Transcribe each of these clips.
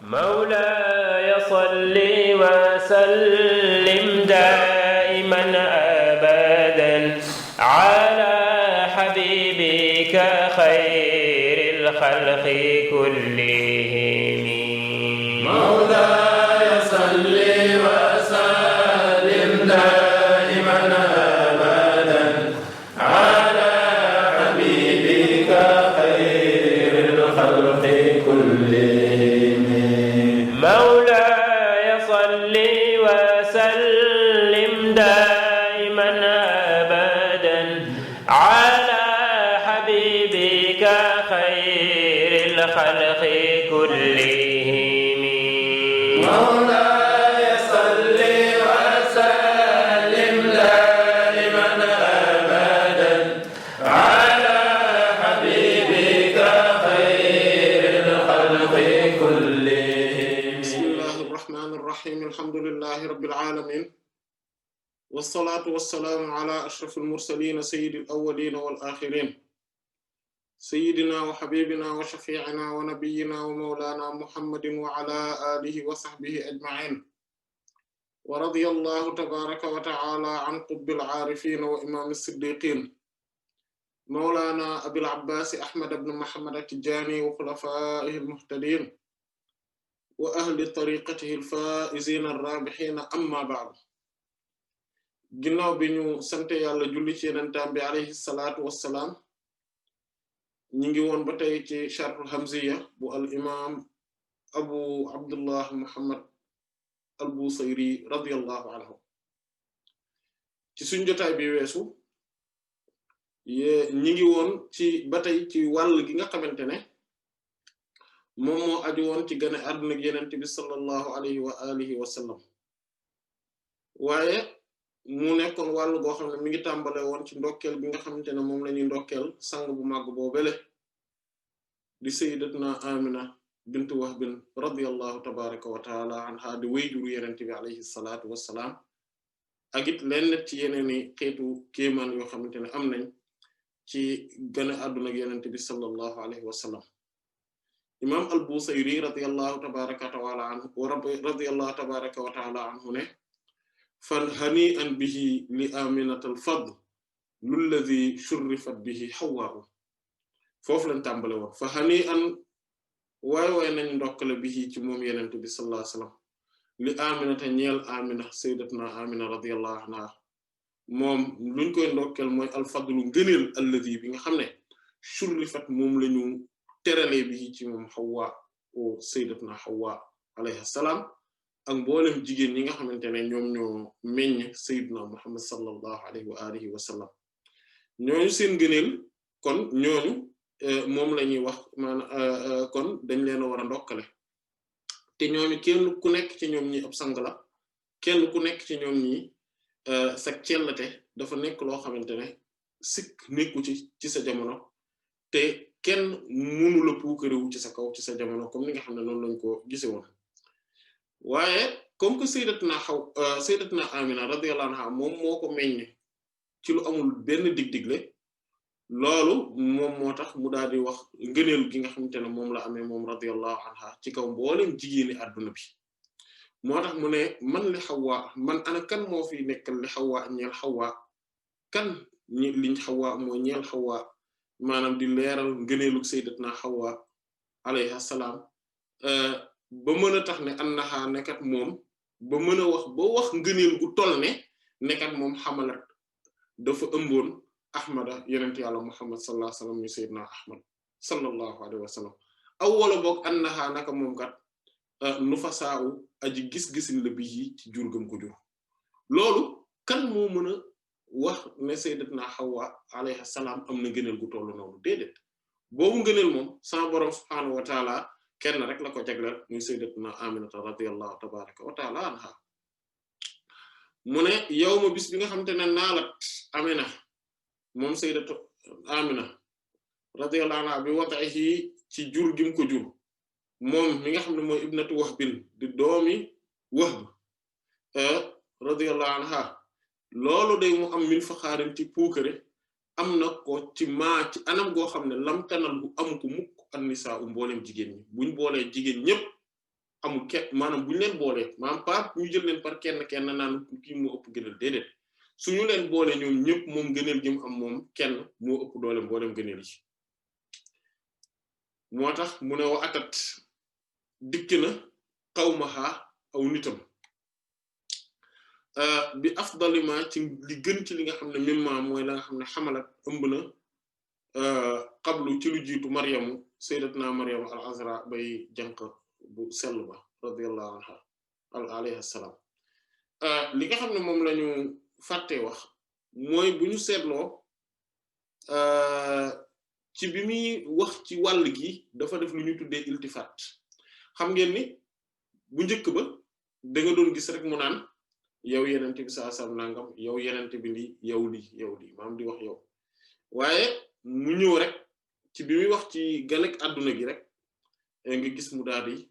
مولاي صل وسلم دائما أبدا على حبيبك خير الخلق كلهم مولاي صل وسلم دائما أبدا على حبيبك خير الخلق كلهم مولاي صل وسلم دائما أبدا على حبيبك خير الخلق كلهم مولاي صل وسلم دائما أبدا على حبيبك خير الخلق كلهم بسم الله الرحمن الرحيم الحمد لله رب العالمين والصلاة والسلام على أشرف المرسلين سيد الأولين والآخرين سيدنا وحبيبنا وشفيعنا ونبينا ومولانا محمد وعلى آله وصحبه أجمعين ورضي الله تبارك وتعالى عن قطب العارفين وإمام الصديقين مولانا أبي العباس أحمد بن محمد التجاني وخلفائه المهتدين وأهل طريقته الفائزين الرابحين أما بعد ginnaaw bi ñu sante yàlla julli ci yenentam bi alayhi salaatu wassalaam ñi ngi woon ba tey ci sharhul hamziya bu al imam abu abdullah muhammad al busayri radiyallahu anhu ci suñ jotaay bi weesu ñi ngi woon ci ba tey ci wàll gi nga xamante ne moom moo aju woon ci gane àdduna gi yenente bi sallallahu alayhi wa alihi wa sallam waaye mu nekkoon wàllu goo xam ne mi ngi tàmbale woon ci ndokkeel bi nga xamante ne moom la ñuy ndokkeel sang bu màgg boobele di sayyidatuna Amina bintu Wahb radiyallahu tabaraka wa taala anha di wayjuru yenente bi alayhi salaatu wassalaam ak it leen ci yeneeni xeetu kéemaan yoo xamante ne am nañ ci gane àdduna ak yenente bi sallallahu alayhi wa sallam imam al-Busayri radiyallahu tabaraka wa taala anhu ne fan hani'an bihi li aminatal fadl lulladhi shurrifat bihi hawwa'u foofu lañ tàmbale woon fa hani'an waay nañ ndokkale bihi ci moom yenente bi sallallahu alayhi wasallam li aminata ñeel amina sayyidatuna amina radiyallahu anha moom luñ koy ndokkel mooy al fadlu ngëneel alladhi bi nga xam ne shurrifat moom lañu teralee bihi ci moom Hawwa o sayyidatuna Hawwa alayha salaam ak mboolem jigéen ñi nga xamante ne ñoom ñoo meññ sayyidna Muhammad sallallahu alayhi wa alihi wa sallam ñooñu seen gëneel kon ñooñu moom la ñuy wax maanaam kon dañ leen a war a ndokkale te ñooñu kenn ku nekk ci ñoom ñi ab sang la kenn ku nekk ci ñoom ñi sa cellate dafa nekk loo xamante ne sikk nekku ci sa jamono te kenn mënu la puukarewu ci sa kaw ci sa jamono comme ni nga xam ne noonu lañ ko gise woon waaye comme que sayyidatuna Amina radiyallahu anha moom moo ko meññ ci lu amul benn dig-digle loolu moom moo tax mu daal di wax ngëneel gi nga xamante ne moom la amee moom radiyallahu anha ci kaw mboolem jigéeni adduna bi moo tax mu ne man li Hawa man ana kan moo fi nekkal li Hawa ñeel Hawa kan liñ Hawa moo ñeel Hawa maanaam di leeral ngëneelug sayyidatuna Hawa alayha salaam ba mën a tax ne annaha nekkat moom ba mën a wax ba wax ngëneel gu toll ne nekkat moom xamalat dafa ëmboon ahmada yenent yàlla muhammad sallallahu alayhi wasallam ñu sayyidna ahmad sallallahu alayhi wasallam aw wala boog annaha naka moom kat nufasaa'u aji gis-gisin la bi yi ci jur gëm ko jur loolu kan moo mën a wax ne sayyidatna Hawa alayha salaam am na ngëneel gu toll noonu déedéet boobu ngëneel moom sama borom subhaanahu wa taala kenn rek la ko jagleel muy sayyidatuna Aminata radiyallahu tabaraka wa ta'ala anha mu ne yawma bis bi nga xamante ne naalat Amina moom sayyidatu Amina radiyallahu anha bi wad'ihi ci jur gi mu ko jur moom mi nga xam ne mooy ibnatu Wahb di doomi Wahb radiyallahu anha loolu day mu am min faxaarin ci puukare am na ko ci ci anam goo xam ne lam tanal bu am ko mukk an-nisaa mboolem jigéen ñi buñ boolee jigéen ñëpp amul kenn maanaam bu ñu leen boolee maanaam pas ñu jël leen par kenn kenn naan kii moo ëpp gënal déedéet suñu leen boole ñoom ñëpp moom gënal gi mu am moom kenn moo ëpp doole mboolem gënal yi moo tax mu ne wa atat dikk na qawmaha aw nitam bi afdalima ci li gën ci li nga xam ne mimma mooy la nga xam ne xamalat ëmb na qablu ci lu jiitu maryamu sayyidatuna maryamu al azra bay jànq bu sell ba radiyallahu anha alayhi salaam li nga xam ne moom lañu fàtte wax mooy bu ñu seetloo ci bi muy wax ci wàll gi dafa def lu ñu tuddee iltifaat xam ngeen ni bu njëkk ba da nga doon gis rek mu naan yow yenente bi sallallahu alayhi wasallam nangam yow yenente bi lii yow lii maam di wax yow waaye mu ñëw rek ci bi muy wax ci ganek àdduna gi rek nga gis mu daal di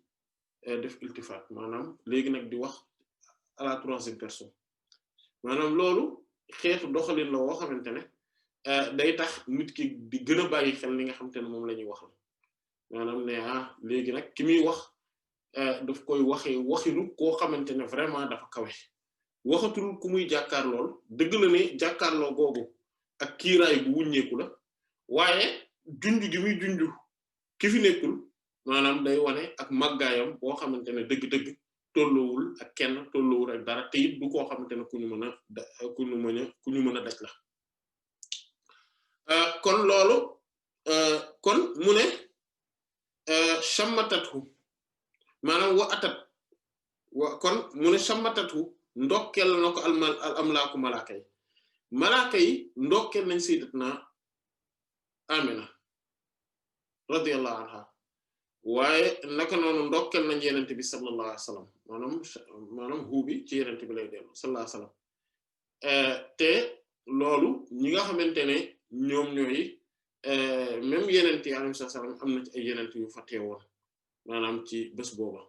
def iltifaat maanaam léegi nag di wax à la troisième personne maanaam loolu xeetu doxalin la woo xamante ne day tax nit ki di gën a bàyyi xel li nga xamante ne moom la ñuy wax la maanaam ne léegi nag ki muy wax daf koy waxee waxinu koo xamante ne vraiment dafa kawe waxatul ku muy jàkkaar lool dëgg la ne jàkkaarloo googu ak kiiraay bu wuññeeku la waaye junj gi muy junj ki fi nekkul maanaam day wane ak màggaayam boo xamante ne dëgg-dëgg tolloowul ak kenn tolloowul ak dara te it du koo xamante ne ku ñu mën a daj la kon loolu kon mu ne shammatatu maanaam wa atat kon mu ne shammatatu ndokkeel na ko al amlaaku malaaka yi ndokkeel nañ sayyidatna Amina radiyallahu anha waaye naka noonu ndokkeel nañ yenente bi sallallahu alayhi wasallam maanaam huubi ci yenente bi lay dellu sallallahu alayhi wasallam te loolu ñi nga xamante ne ñoom ñooy même yenente yi alayhi wasallam am na ci ay yenente yu fa teewoon maanaam ci bés booba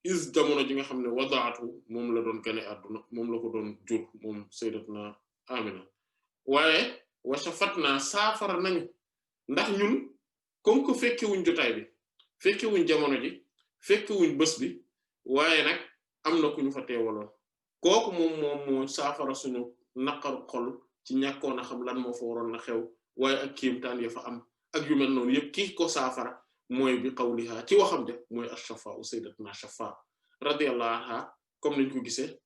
is jamono ji nga xam ne wadaatu moom la doon gane àdduna moom la ko doon jur moom sayyidatuna Amina waaye wasafatna saafara nañu ndax ñun comme que fekkewuñ jotaay bi fekkewuñ jamono ji fekkewuñ bés bi waaye nag am na ku ñu fa teewaloon kooku moom moo saafara suñu naqaru xol ci ñàkkoon a xam lan moo fa waroon na xew waaye ak kéemtaan ya fa am ak yu mel noonu yëpp kii ko saafara mooy bi qawliha ci waxam de mooy ash-Shafa sayyidatuna Shafa radiyallahu anha comme niñ ko gisee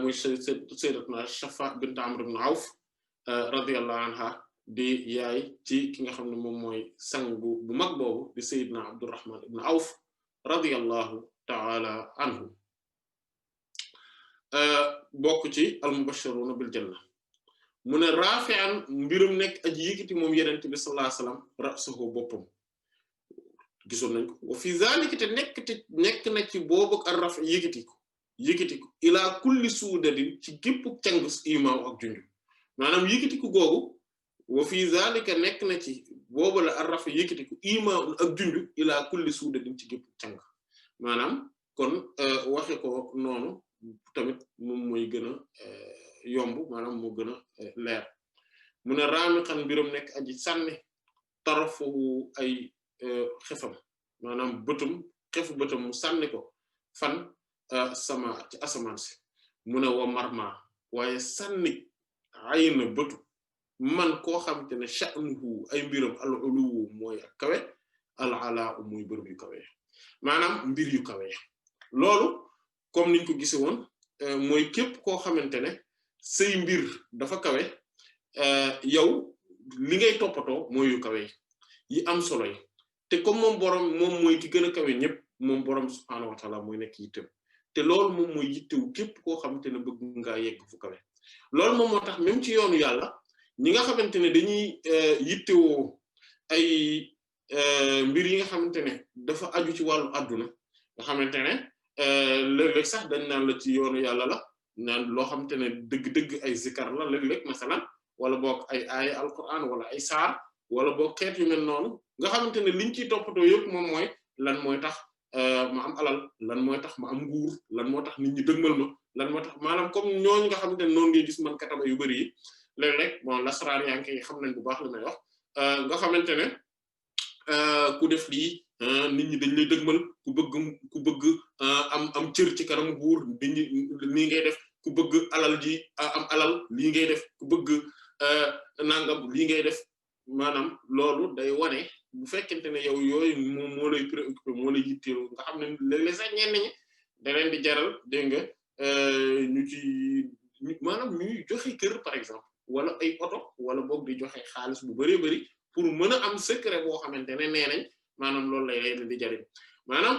muy sayyidatuna Shafa bint Amr ibn Awf radiyallahu anha di yaay ci ki nga xam ne moom mooy sang bu mag boobu di sayyidna Abdurrahman ibn Awf radiyallahu ta'ala anhu bokk ci al-mubashshiruna bil janna mu ne rafi'an mbirum nekk aji yëkkati moom yenente bi sallallahu alayhi wasallam ra'suhu boppam gisoon nañ ko wa fi zalika te nekk na ci boobu ak raf yëkkati ko ila kulli suudadin ci gépp cangus imaaw ak junju maanaam yëkkati ko googu wa fi zalika nekk na ci boobu la ar raf yëkkati ko imaaw ak junju ila kulli suudadin ci gépp cang maanaam kon waxe ko noonu tamit moom mooy gën a yomb maanaam moo gën a leer mu ne raamiqan mbiram nekk aji sànni tarafu ay xefam maanaam xefu bëtam mu sànni ko fan sama ci asamaan si mu ne wa marma waaye sànni ay na bëtu man koo xamante ne sha'nuhu ay mbiram al-ulu mooy ak kawe al-ala muy bërëb yu kawe maanaam mbir yu kawe loolu comme niñ ko gise woon mooy képp koo xamante ne say mbir dafa kawe yow li ngay toppatoo mooy yu kawe yi am solo yi te comme moom mooy ki gën a kawe ñëpp moom boroom subhaanahu wa ta'ala mooy nekk yittew te loolu moom mooy yittewu képp koo xamante ne bëgg ngaa yegg fu kawe loolu moom moo tax même ci yoonu yàlla ñi nga xamante ne dañuy yittewoo ay mbir yi nga xamante ne dafa aju ci wàllu adduna nga xamante ne léeg-léeg sax dañ naan la ci yoonu yàlla la naan loo xamante ne dëgg-dëgg ay zikar la léeg-léeg masalan wala boog ay aaya alquran wala ay saar wala boog xeet yu mel noonu nga xamante ne liñ ciy toppatoo yëpp moom mooy lan mooy tax ma am alal lan mooy tax ma am nguur lan moo tax nit ñi dëgmal ma lan moo tax maanaam comme ñooñu nga xamante ne noonu ngay gis man kataba yu bari yi léeg-léeg bon lasraar yaa ngi xam nañ bu baax li may wax nga xamante ne ku def lii nit ñi dañ lay dëgmal ku bëgg am cër ci kanamu buur nit ñi nii ngay def ku bëgg alal ji am alal lii ngay def ku bëgg nangam lii ngay def maanaam loolu day wane bu fekkente ne yow yooyu moom moo lay préoccupé moo lay yitteelu nga xam ne léeg-léeg sax ñenn ñi da leen di jaral dégg nga ñu ci maanaam ñuy joxe kër par exemple wala ay oto wala boog di joxe xaalis bu bari bari pour mën a am secret boo xamante ne nee nañ maanaam loolu lay leen di jariñ maanaam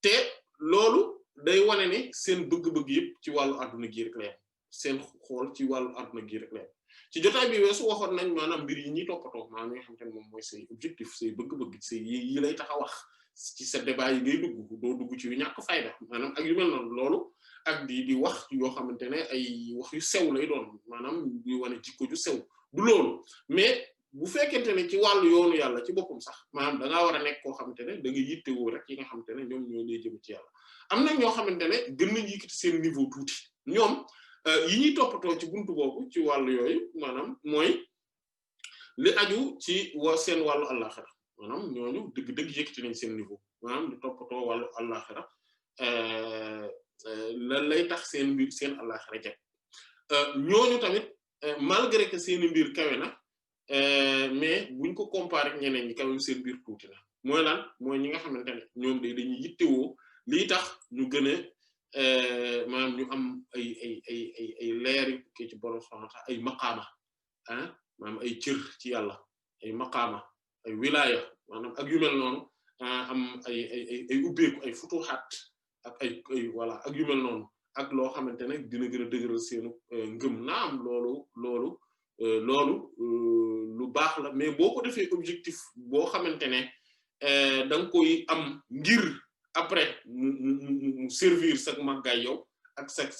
te loolu day wane ne seen bëgg-bëgg yëpp ci wàllu adduna gi rek la seen xool ci wàllu adduna gi rek la ci jotaay bi weesu waxoon nañ maanaam mbir yi ñuy toppatoo maanaam nga xamante ne moom mooy say objectif say bëgg-bëgg say yi lay tax a wax ci sa débat yi ngay doo dugg ci yu ñàkk fayda maanaam ak yu mel noonu loolu ak di wax yoo xamante ne ay wax yu sew lay doon maanaam di wane jikko ju sew du loolu mais bu fekkente ne ci wàllu yoonu yàlla ci boppam sax maanaam da ngaa war a nekk koo xamante ne da nga yittewoo rek yi nga xamante ne ñoom ñoo lay jëm ci yàlla am na ñoo xamante ne gën nañ yëkkati seen niveau tuuti ñoom yi ñuy toppatoo ci buntu boobu ci wàllu yooyu maanaam mooy li aju ci seen wàllu àllaxira maanaam ñooñu dëgg-dëgg yëkkati nañ seen niveau maanaam di toppatoo wàllu àllaxira lan lay tax seen mbir seen àllaxira jag ñooñu tamit malgré que seen mbir kawe na mais buñ ko comparer ak ñeneen ñi kawe seen mbir tuuti na mooy lan mooy ñi nga xamante ne ñoom dañuy yittewoo lii tax ñu gën a maanaam ñu am ay leer yu ci borom subhanahu wa ta'ala ay maqaama maanaam ay cër ci yàlla ay maqaama ay wilaya maanaam ak yu mel noonu am ay ubbeeku ay futuhaat ak ay voilà ak yu mel noonu ak loo xamante ne dina gën a dëgëral seenu ngëm naam loolu lu baax la mais boo ko defee objectif boo xamante ne da nga koy am ngir après mu servir sa màggaay yow ak sa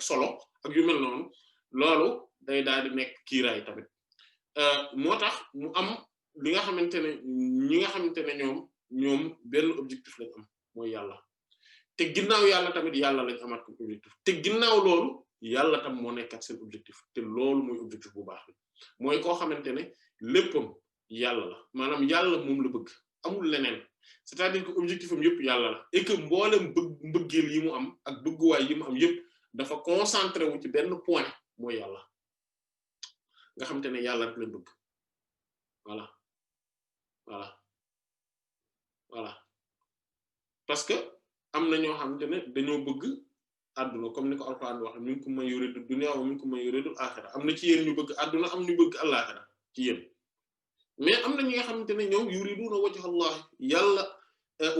solo ak yu mel noonu loolu day daal di nekk kiiraay tamit moo tax mu am li nga xamante ne ñi nga xamante ne ñoom benn objectif lañ am mooy yàlla te ginnaaw yàlla tamit yàlla lañ amaat comme objectif te ginnaaw loolu yàlla tam moo nekkat seen objectif te loolu mooy objectif bu baax bi mooy koo xamante ne léppam yàlla la maanaam yàlla moom la bëgg amul leneen c'est-à-dire que objectif am yëpp yàlla la et que mboolem mbëggeel yi mu am ak bëgguwaay yi mu am yëpp dafa concentré wu ci benn point mooy yàlla nga xamante ne yàlla rek la bëgg voilà parce que am na ñoo xamante ne dañoo bëgg adduna comme ni ko Alxuraan wax minkum man yuridu dunya wa minkum man yuridu al-axira am na ci yéen ñu bëgg adduna am ñu bëgg al-axira ci yéen mais am na ñi nga xamante ne ñoom yuriduna wajha Allah yàlla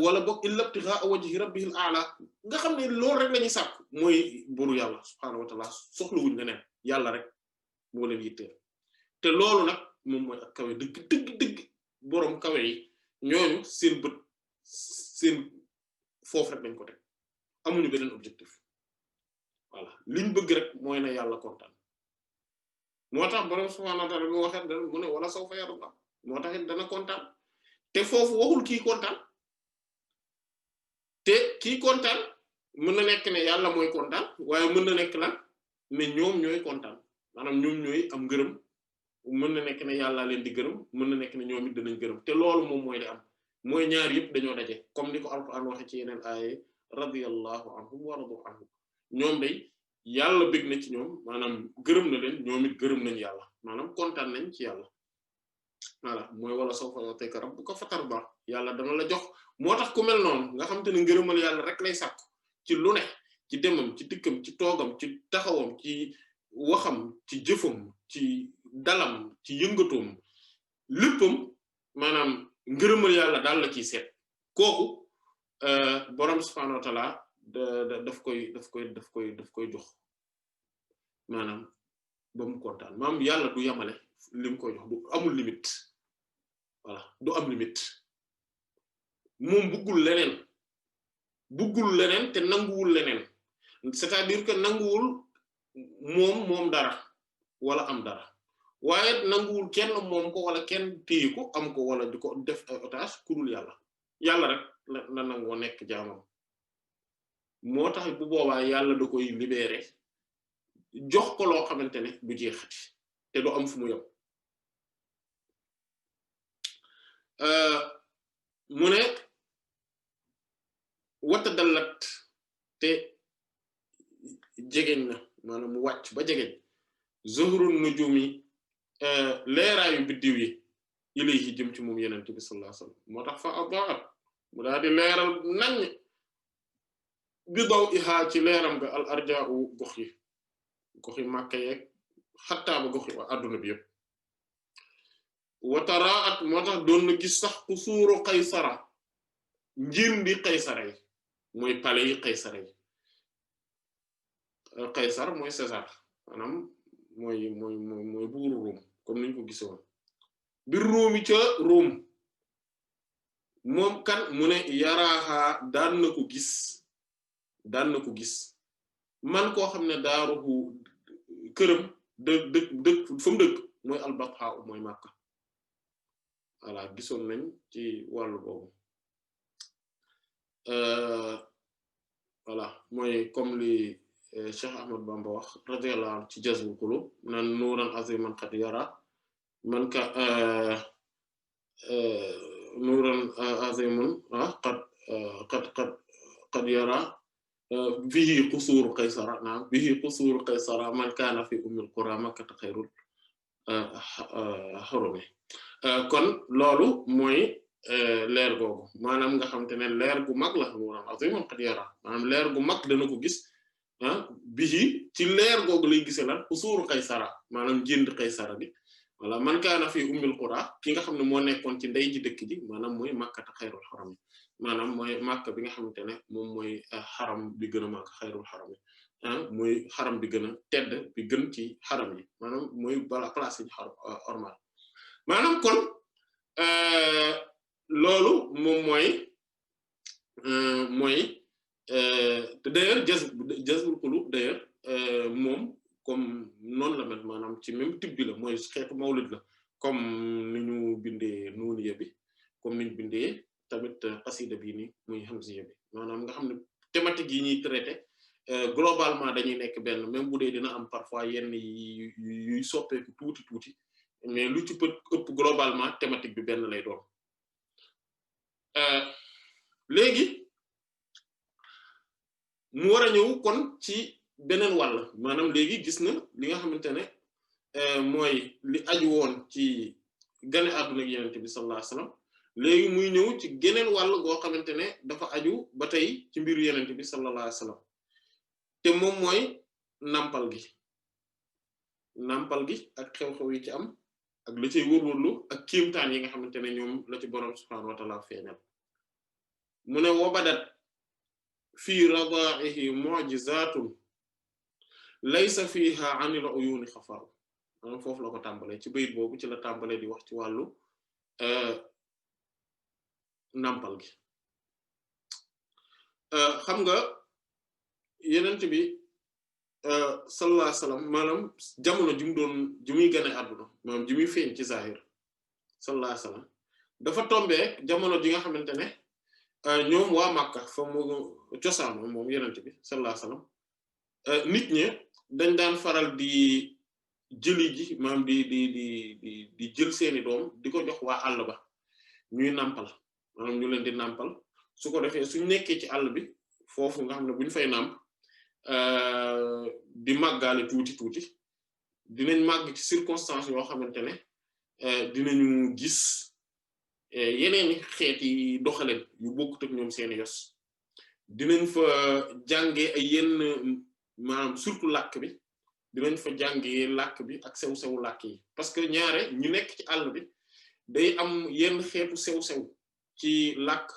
wala boog illa ibtigha'a wajhi rabbihil a'la nga xam ne loolu rek la ñuy sàkk mooy buru yàlla subhaanahu wa ta'ala soxlawuñ leneen yàlla rek moo leen yitteel te loolu nag moom mooy ak kawe dëgg boroom kawe yi ñooñu seen bët seen foofu rek dañ ko teg amuñu beneen objectif voilà liñ bëgg rek mooy na yàlla kontaan moo tax boroom subhaanahu wa ta'ala bi waxee da mu ne wala sawfa yarda moo tax it dana kontaan te foofu waxul kii kontaan te kii kontaan mën na nekk ne yàlla mooy kontaan waaye mën na nekk lan ne ñoom ñooy kontaan maanaam ñoom ñooy am ngërëm mën na nekk ne yàlla leen di gërëm mën na nekk ne ñoom it danañ gërëm te loolu moom mooy li am mooy ñaar yëpp dañoo daje comme ni ko Alxuraan waxe ci yeneen ay radiyallahu anhum wa radu anhum ñoom day yàlla bëgg na ci ñoom maanaam gërëm na leen ñoom it gërëm nañ yàlla maanaam kontaan nañ ci yàlla voilà mooy wala sawfa yu'tika rabbuka fatarda yàlla dana la jox moo tax ku mel noonu nga xam te ne ngërëmal yàlla rek lay sàkku ci lu ne ci demam ci dikkam ci toogam ci taxawam ci waxam ci jëfam ci dalam ci yëngatoom léppam maanaam ngërëmal yàlla daal la ciy seet kooku borom subhaanahu wa ta'ala daf koy jox maanaam ba mu kontaan maanaam yàlla du yamale li mu koy jox du amul limite voilà du am limite moom buggul leneen te nanguwul leneen c'est-à-dire que nanguwul moom dara wala am dara waaye nanguwul kenn moom ko wala kenn téye ko am ko wala di ko def ay otage ku dul yàlla rek la nangoo nekk jaamam moo tax bu boobaa yàlla da koy libéré jox ko loo xamante ne du jeexati te du am fu mu yem mu ne watadallat te jegeñ na maanaam mu wàcc ba jegeñ zuhrun nujumi leeraayu biddiw yi ilayhi jëm ci moom yenente bi sallallahu alayhi wasallam moo tax fa adaat mu daal di leeral nañ bi daw ihaa ci leeram ga al arja'u gox yi Makka yeeg xattaa ba gox yi waa adduna bi yëpp wataraat moo tax doon na gis sax qusuuru Qaysara njindi Qaysara yi mooy palais yi Qaysara yi Qaysar mooy César maanaam mooy buuru Rome comme niñ ko gisoon bir Rome ca Rome moom kan mu ne yaraaha daan na ko gis man koo xam ne daaruhu këram dëkk fa mu dëkk mooy al-Batha mooy Makka voilà gisoon nañ ci wàllu boobu voilà mooy comme li Cheikh Ahmad Bamba wax radiyallahu anhu ci Jazbul Qulub naan nuuran aziman qad yara man ka nuuran aziman qad yara bihi qusur Qaysara naam bihi qusur Qaysara man kaana fi ummil qura makkata xayrul xarumi kon loolu mooy leer googu maanaam nga xam te ne leer gu mag la nuuran aziman qad yara maanaam leer gu mag dana ko gis bihi ci leer googu lay gisee lan qusur Qaysara maanaam jënd Qaysara bi wala man kaana fi ummil qura ki nga xam ne moo nekkoon ci ndey ji dëkk ji maanaam mooy makkata xayrul xarami maanaam mooy Makka bi nga xamante ne moom mooy xaram bi gën a màgg xayrul xaram yi mooy xaram bi gën a tedd bi gën ci xaram yi maanaam mooy bala place yi xaram ormal maanaam kon loolu moom mooy d'ailleurs Jazbul Qulub d'ailleurs moom comme noonu la mel maanaam ci même type bi la mooy xeetu mawlid la comme ni ñu bindee nuuniya bi comme ni ñu bindee tamit qasida bii nii muy hamziya bi maanaam nga xam ne thématique yi ñuy traité globalement dañuy nekk benn même bu dee dina am parfois yenn yuy soppeeku tuuti mais lu ci ëpp globalement thématique bi benn lay doon léegi mu war a ñëw kon ci beneen wàll maanaam léegi gis na li nga xamante ne mooy li aju woon ci gane àdduna ak Yonent bi sallallahu alayhi wasallam léegi muy ñëw ci geneen wàll goo xamante ne dafa aju ba tey ci mbiru Yonent bi sallallahu alayhi wasallam te moom mooy nampal gi ak xew-xew yi ci am ak la cay wërwërlu ak kéemtaan yi nga xamante ne ñoom la ci boroom subhaanahu wa ta'ala feeñal mu ne wabadat fii radaa'ihi mu'jizatun laysa fiha 'anil 'uyuni xafaru maanaam foofu la ko tàmbalee ci bayit boobu ci la tàmbalee di wax ci wàllu nampal gi xam nga yenent bi sallallahu alayhi wasallam maanaam jamono ji muy gane àdduna maanaam ji muy feeñ ci zahir sallallahu alayhi wasallam dafa tombé jamono ji nga xamante ne ñoom waa Makka fa mu cosaan moom yenent bi sallallahu alayhi wasallam nit ñi dañ daan faral di jëli ji maanaam di jël seeni doom di ko jox waa àll ba ñuy nampal maanaam ñu leen di nampal su ko defee suñ nekkee ci àll bi foofu nga xam ne buñ fay namp di màggaale tuuti dinañ màgg ci circonstances yoo xamante ne dinañu gis yeneeni xeeti doxaleen yu bokkut ak ñoom seeni yos dinañ fa jàngee ay yenn maanaam surtout làkk bi dinañ fa jàngee làkk bi ak sew-sewu làkk yi parce que ñaare ñu nekk ci àll bi day am yenn xeetu sew-sew ci làkk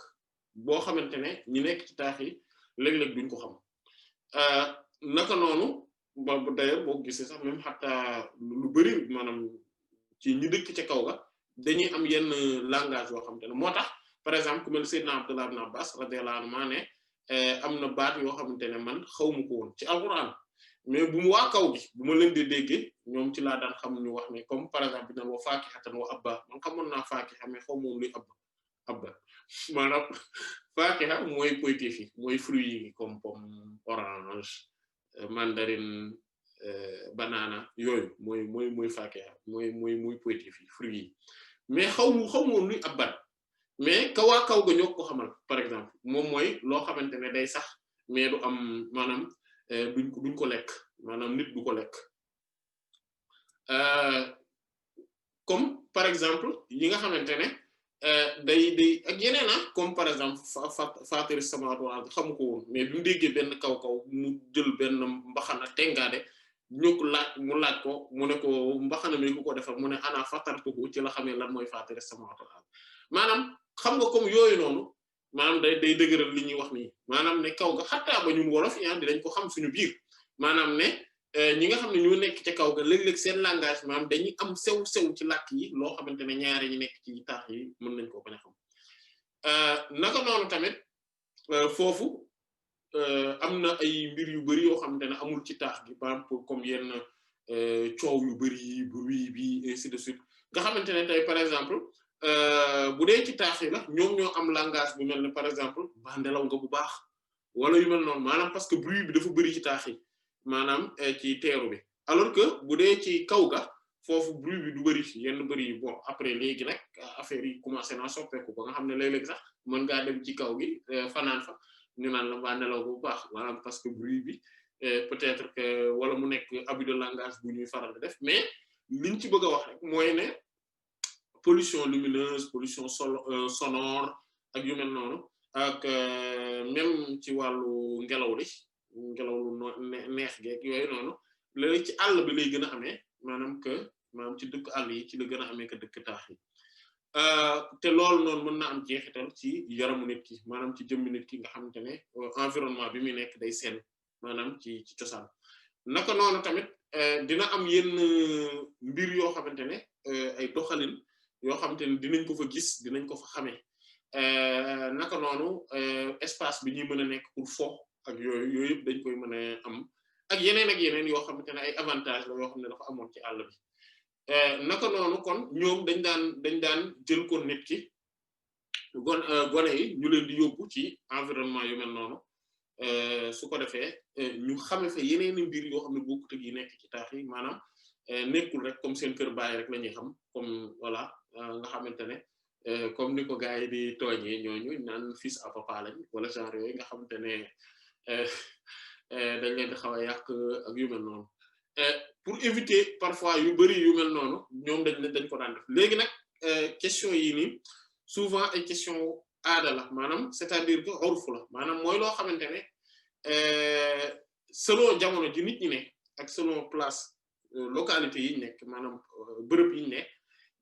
boo xamante ne ñu nekk ci taax yi léeg-léeg duñ ko xam naka noonu ba d'ailleurs boo gisee sax même xataa lu bari maanaam ci ñi dëkk ca kaw ga dañuy am yenn langage yoo xamante ne moo tax par exemple ku mel Seydina Abdullah ibn Abbas radiyallahu anhu maa ne am na baat yoo xamante ne man xawma ko woon ci alquran mais bu mu waa kaw gi bu ma leen di déggee ñoom ci laa daan xam ñu wax ne comme par exemple bi naan wa faakihatan wa abba man xamoon naa faakiha mais xaw moom luy abba maanaam faakiha mooy poytéef yi mooy fruits yi comme pomme orange mandarine banana yooyu mooy faakiha mooy poytéef yi fruits yi mais xaw moom luy abba mais kaw ga ñoo ko xamal par exemple moom mooy loo xamante ne day sax mais du am maanaam duñ ko lekk maanaam nit du ko lekk comme par exemple yi nga xamante ne day ak yeneen comme par exemple faatiri samaawaati wal ardi xamu ko woon mais bi mu déggee benn kaw mu jël benn mbaxana tengaade ñu mu laaj ko mu ne ko mbaxana mi ku ko defal mu ne ana fatartuhu ci la xamee lan mooy faatiri samaawaati wal ardi maanaam xam nga comme yooyu noonu maanaam day dëgëral li ñuy wax nii maanaam ne kaw ga xattaa ba ñun wolof yi dinañ ko xam suñu biir maanaam ne ñi nga xam ne ñoo nekk ca kaw ga léeg-léeg seen langage maanaam dañuy am sew ci làkk yi loo xamante ne ñaari ñi nekk ci taax yi mën nañ koo bañ a xam naka noonu tamit foofu am na ay mbir yu bari yoo xamante ne amul ci taax gi par exemple comme yenn coow yu bari bruit bi ainsi de suite nga xamante ne tey par exemple bu dee ci taax yi la ñoom ñoo am langage bu mel ne par exemple ba ndelaw nga bu baax wala yu mel noonu maanaam parce que bruit bi dafa bari ci taax yi maanaam ci teeru bi alors que bu dee ci kaw ga foofu bruit bi du bari yenn bari bon après léegi nag affaire yi commencé naa soppeeku ba nga xam ne léeg-léeg sax mën ngaa dem ci kaw gi fanaan fa ñu naan la ba ndelaw bu baax maanaam parce que bruit bi peut-être que wala mu nekk abus de langage bu ñuy faral di def mais liñ ci bëgg a wax rek mooy ne pollution lumineuse pollution sonore ak yu mel noonu ak même ci wàllu ngelaw lu neex geeg yooyu noonu léegi ci àll bi lay gën a amee maanaam ci dëkk àll yi ci la gën a amee que dëkk taax yi te loolu noonu mën na am jeexital ci yaramu nit ki maanaam ci jëmmi nit ki nga xamante ne environnement bi muy nekk day seen maanaam ci cosaan naka noonu tamit dina am yenn mbir yoo xamante ne ay doxalin yoo xamante ne dinañ ko fa gis dinañ ko fa xamee naka noonu espace bi ñuy mën a nekk pour fo ak yooyu yëpp dañ koy mën a am ak yeneen yoo xamante ne ay avantage la yoo xam ne dafa amoon ci àll bi naka noonu kon ñoom dañ daan jël ko nit ki gone yi ñu leen di yóbbu ci environnement yu mel noonu su ko defee ñu xame fa yeneeni mbir yoo xam ne bokkut ak yi nekk ci taax yi maanaam nekkul rek comme seen kër baay rek la ñuy xam comme voilà nga xamante ne comme ni ko gars yi di tooñee ñooñu naan fils à papa lañ wala genre yooyu nga xamante ne dañ leen di xaw a yàq ak yu mel noonu pour éviter parfois yu bari yu mel noonu ñoom dañ ko daan def léegi nag question yi nii souvent ay question aada la maanaam c'est-à-dire que urfu la maanaam mooy loo xamante ne selon jamono ji nit ñi ne ak selon place localité yi ñu nekk maanaam bërëb yi ñu ne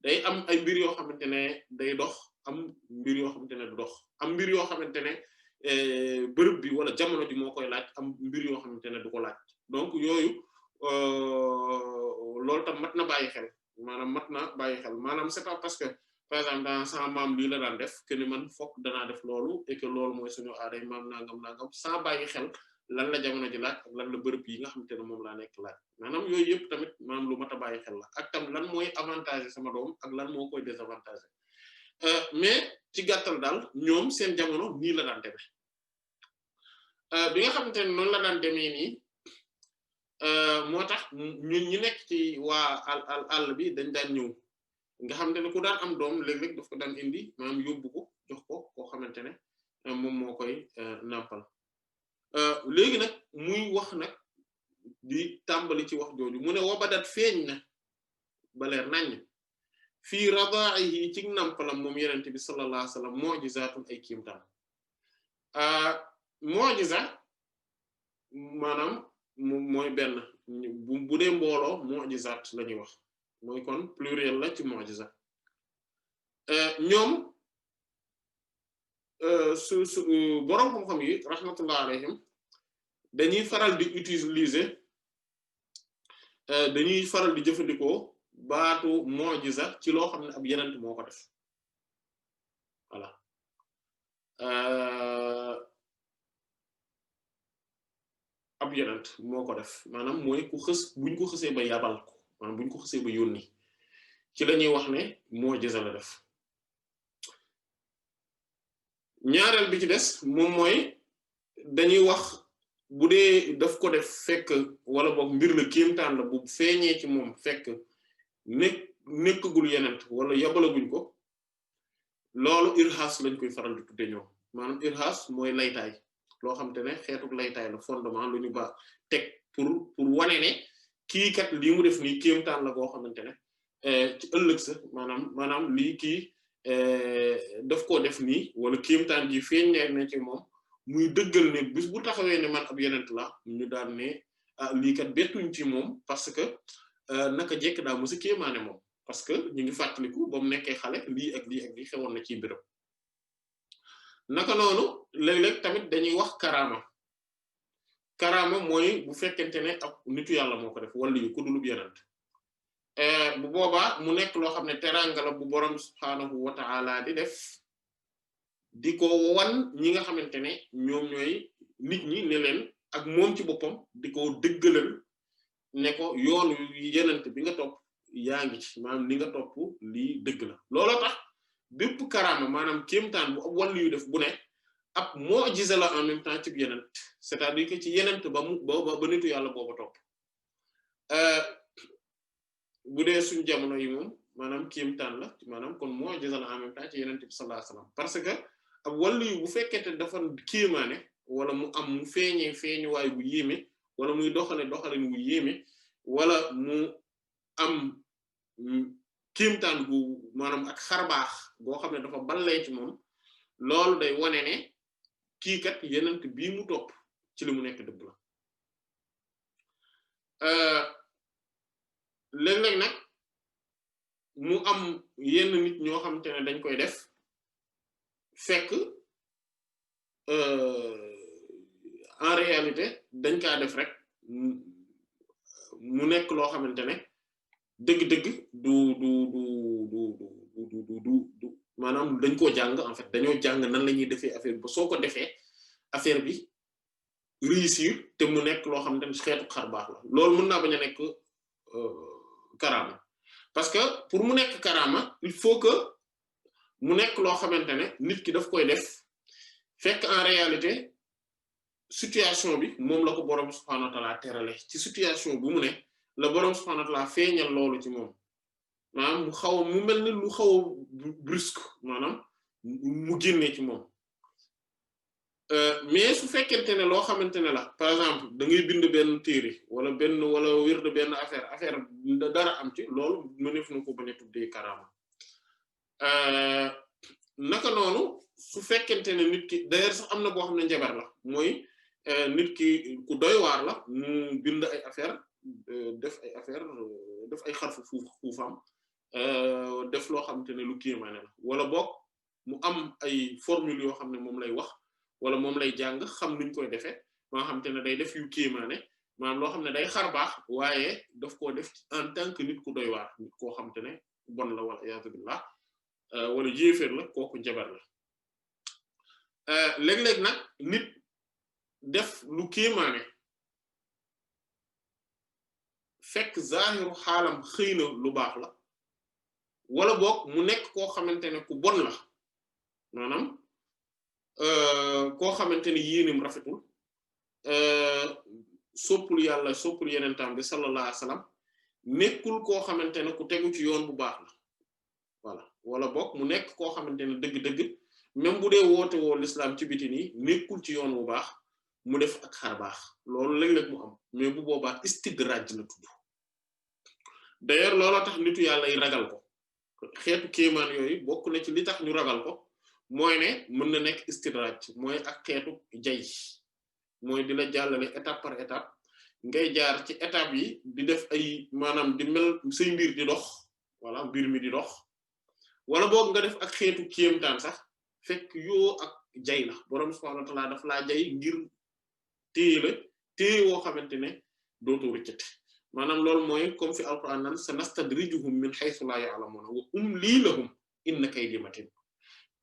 day am ay mbir yoo xamante ne day dox am mbir yoo xamante ne du dox am mbir yoo xamante ne bërëb bi wala jamono ji moo koy laaj am mbir yoo xamante ne du ko laaj donc yooyu loolu tam mat na bàyyi xel maanaam c'est pas parce que par exemple dans sama maam lii la daan def que ni man fokk danaa def loolu et que loolu mooy suñu aaday maam nangam sans bàyyi xel lan la jamono ji laaj ak lan la bërëb yi nga xamante ne moom laa nekk laaj maanaam yooyu yëpp tamit maanaam lu mat a bàyyi xel la ak tam lan mooy avantage sama doom ak lan moo koy désavantage mais ci gàttal daal ñoom seen jamono nii la daan demee bi nga xamante ne noonu la daan demee nii moo tax ñun ñi nekk ci waa àll bi dañ daan ñëw nga xamante ne ku daan am doom léeg-léeg daf ko daan indi maanaam yóbbu ko jox ko koo xamante ne moom moo koy nàmpal léegi nag muy wax nag di tàmbali ci wax jooju mu ne wabadat feeñ na baleer naññ fii radaa'ihi ci nàmpalam moom yenente bi sallallahu alayhi wasallam mu'jizatun ay kiimtaan mu'jiza maanaam mooy benn bu dee mbooloo mu'jizat la ñuy wax mooy kon pluriel la ci mu'jiza ñoom su boroom xam-xam yi rahmatullah alayhim dañuy faral di utiliser dañuy faral di jëfandikoo baatu mu'jiza ci loo xam ne ab yenent moo ko def voilà ab yenent moo ko def maanaam mooy ku buñ ko xësee ba yabal ko maanaam buñ ko xësee ba yónni ci la ñuy wax ne mu'jiza la def ñaareel bi ci des moom mooy dañuy wax bu dee daf ko def fekk wala boog mbir la kéemtaan la bu feeñee ci moom fekk nekkagul yenent wala yabalaguñ ko loolu irhas lañ koy faral di tudde ñoom maanaam irhas mooy laytaay loo xam te ne xeetuk laytaay la fondement lu ñu ba teg pour wane ne kii kat lii mu def nii kéemtaan la goo xamante ne ci ëllëg sa maanaam lii kii daf koo def nii wala kéemtaan gi feeñ ne ci moom muy dëggal ne bis bu taxawee ne man ab yenent la ñu daan ne ah lii kat bettuñ ci moom parce que naka jekk daa mësa kéemaane moom parce que ñu ngi fàttaliku ba mu nekkee xale lii ak lii ak lii xewoon na ci mbiram naka noonu léeg-léeg tamit dañuy wax karaama mooy bu fekkente ne ab nitu yàlla moo ko def wala yu ku dulub yenent bu boobaa mu nekk loo xam ne teraanga la bu borom subhaanahu wa ta'ala di def di ko wan ñi nga xamante ne ñoom ñooy nit ñi ne leen ak moom ci boppam di ko dëggalal ne ko yoonu yenent bi nga topp yaa ngi ci maanaam li nga topp lii dëgg la looloo tax bépp karaama maanaam kéemtaan bu ab wàllu yu def bu ne ab mu'jiza la en même temps ci yenent c'est-à-dire que ci yenent ba nitu yàlla booba topp bu dee suñu jamono yi moom maanaam kéemtaan la maanaam kon mu'jiza la en même temps ci yenent bi sallallahu alayhi wasallam parce que ab wàllu yu bu fekkente dafa kéemaane wala mu am mu feeñuwaay bu yéeme wala muy doxalin bu yéeme wala mu am kéemtaan gu maanaam ak xarbaax boo xam ne dafa ballee ci moom loolu day wane ne kii kat yenent bii mu topp ci li mu nekk dëgg la léeg-léeg nag mu am yenn nit ñoo xamante ne dañ koy def fekk en réalité dañ kaa def rek mu nekk loo xamante ne dëgg-dëgg du maanaam dañ koo jàng en fait dañoo jàng nan la ñuy defee affaire bi ba soo ko defee affaire bi réussir te mu nekk loo xamante ne xeetu xar baax la loolu mën naa bañ a nekk karaama parce que pour mu nekk karaama il faut que mu nekk loo xamante ne nit ki daf koy def fekk en réalité situation bi moom la ko boroom subhaanahu wa ta'ala terale ci situation bu mu ne la boroom subhaanahu wa ta'ala feeñal loolu ci moom maanaam mu mel ni lu xaw a brusque maanaam mu génnee ci moom mais su fekkente ne loo xamante ne la par exemple da ngay bind benn téere wala wird benn affaire dara am ci loolu mëneef na ko bañ a tuddee karaama naka noonu su fekkente ne nit ki d'ailleurs sax am na boo xam ne njabar la mooy nit ki ku doy waar la mu bind ay affaire def ay xarfu fuufam def loo xamante ne lu kéemaane la wala boog mu am ay formule yoo xam ne moom lay wax wala moom lay jàng xam nuñ koy defee ba nga xamante ne day def yu kéemaane maanaam loo xam ne day xar baax waaye daf koo def en tant que nit ku doy waar nit koo xamante ne bon la wala iyaazu billah wala yéeféer la kooku njabar la léeg-léeg nag nit def lu kéemaane fekk zaahiru xaalam xëy na lu baax la wala boog mu nekk koo xamante ne ku bon la maanaam koo xamante ne yéenim rafetul soppul yàlla soppul yenentam bi sallallahu alayhi wasallam nekkul koo xamante ne ku tegu ci yoon bu baax la voilà wala boog mu nekk koo xamante ne dëgg-dëgg même bu dee woote woo l'islam ci biti nii nekkul ci yoon bu baax mu def ak xar baax loolu léeg-léeg mu am mais bu boobaa istidraj la tudd d'ailleurs looloo tax nitu yàlla yi ragal ko xeetu kéemaan yooyu bokk na ci li tax ñu ragal ko mooy ne mën na nekk istidraj mooy ak xeetu jay mooy di la jàllale étape par étape ngay jaar ci étape yi di def ay maanaam di mel say mbir di dox voilà mbir mi di dox wala boog nga def ak xeetu kéemtaan sax fekk yoo ak jay la boroom subhaanahu wa ta'aala daf laa jay ngir téye woo xamante ne dootoo rëccate maanaam loolu mooy comme fi alquran nan sanastadrijuhum min haythu la ya'lamuuna wa umli lahum inna kaydi matin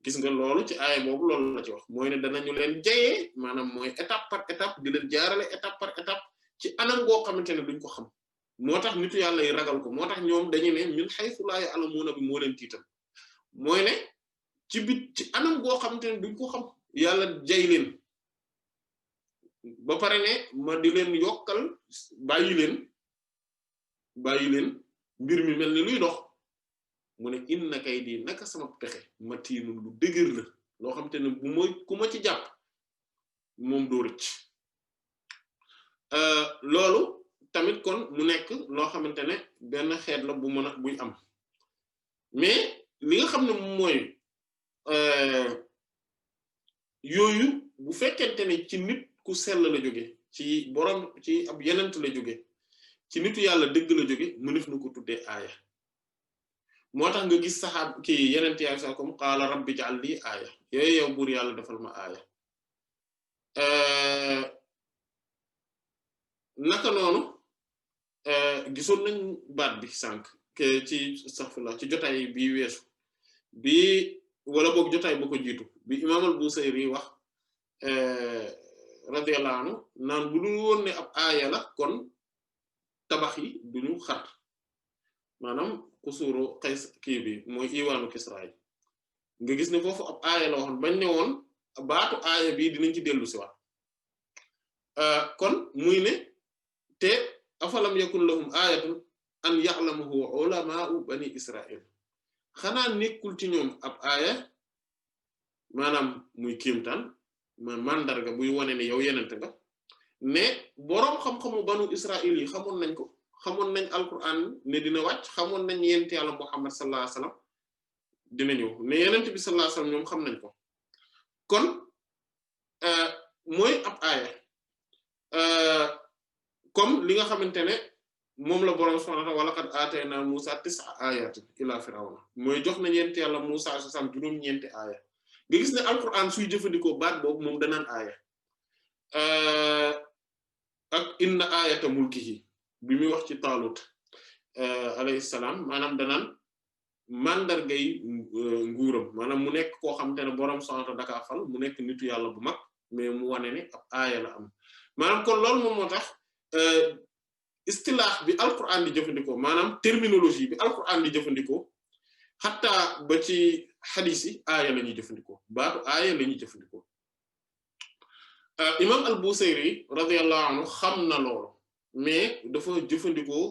gis nga loolu ci aaya boobu loolu la ci wax mooy ne danañu leen jayee maanaam mooy étape par étape di leen jaarale étape par étape ci anam goo xamante ne duñ ko xam moo tax nitu yàlla yi ragal ko moo tax ñoom dañu ne min haythu la ya'lamuuna bi moo leen tiital mooy ne ci anam goo xamante ne duñ ko xam yàlla jay leen ba pare ne ma di leen yokkal bàyyi leen mbir mi mel ni luy dox mu ne inna kaydi naka sama pexe matiinun lu dëgër la loo xam te ne bu mooy ku ma ci jàpp moom doo rëcc loolu tamit kon mu nekk loo xamante ne benn xeet la bu mën a buy am mais li nga xam ne mooy yooyu bu fekkente ne ci nit ku sell la jóge ci borom ci ab yenent la jóge ci nitu yàlla dëgg la jóge mënef na ko tuddee aaya moo tax nga gis saxaab ki yenent yaay sa comme qaala rabbi ij'al lii aaya yooyu yow buur yàlla defal ma aaya naka noonu gisoon nañ baat bi sànq ci astaghfirullah ci jotaay bi weesu bi wala boog jotaay ba ko jiitu bi imaam al-Busayri wax radiyallahu anhu naan bu dul woon ne ab aaya la kon tabax yi duñu xat maanaam kusuru Qays kii bi mooy iwaanu Kisra yi nga gis ne foofu ab aaya la waxoon bañ ne woon baatu aaya bi dinañ ci dellu si waat kon muy ne te afalam yakun lahum aayatun an ya'lamahu ulama'u bani Israil xanaa nekkul ci ñoom ab aaya maanaam muy kiimtaan mandarga buy wone ne yow yenent nga ne boroom xam-xamu banu Israil yi xamoon nañ ko xamoon nañ alquran ne dina wàcc xamoon nañ yent yàlla Muhammad sallallahu alayhi wasallam dina ñëw ne yenent bi sallallahu alayhi wasallam ñoom xam nañ ko kon mooy ab aaya comme li nga xamante ne moom la boroom subhanahu wa ta'ala wa laqad aatayna Musa 9 ayatin ila firawna mooy jox na yent yàlla Musa sasam juróom-ñeenti aaya nga gis ne alquran suy jëfandikoo baat boobu moom danaan aaya ak inna aayata mulkihi bi muy wax ci Taalut alayhi salaam maanaam danaan mandargay nguuram maanaam mu nekk koo xamante ne boroom subhanahu wa ta'ala dakaa fal mu nekk nitu yàlla bu mag mais mu wane ne ab aaya la am maanaam kon loolu moom moo tax istilaax bi alquran di jëfandikoo maanaam terminologie bi alquran di jëfandikoo xataa ba ci xadis yi aaya la ñuy jëfandikoo baatu aaya la ñuy jëfandikoo imam al-Busayri radiyallahu anhu xam na loolu mais dafa jëfandikoo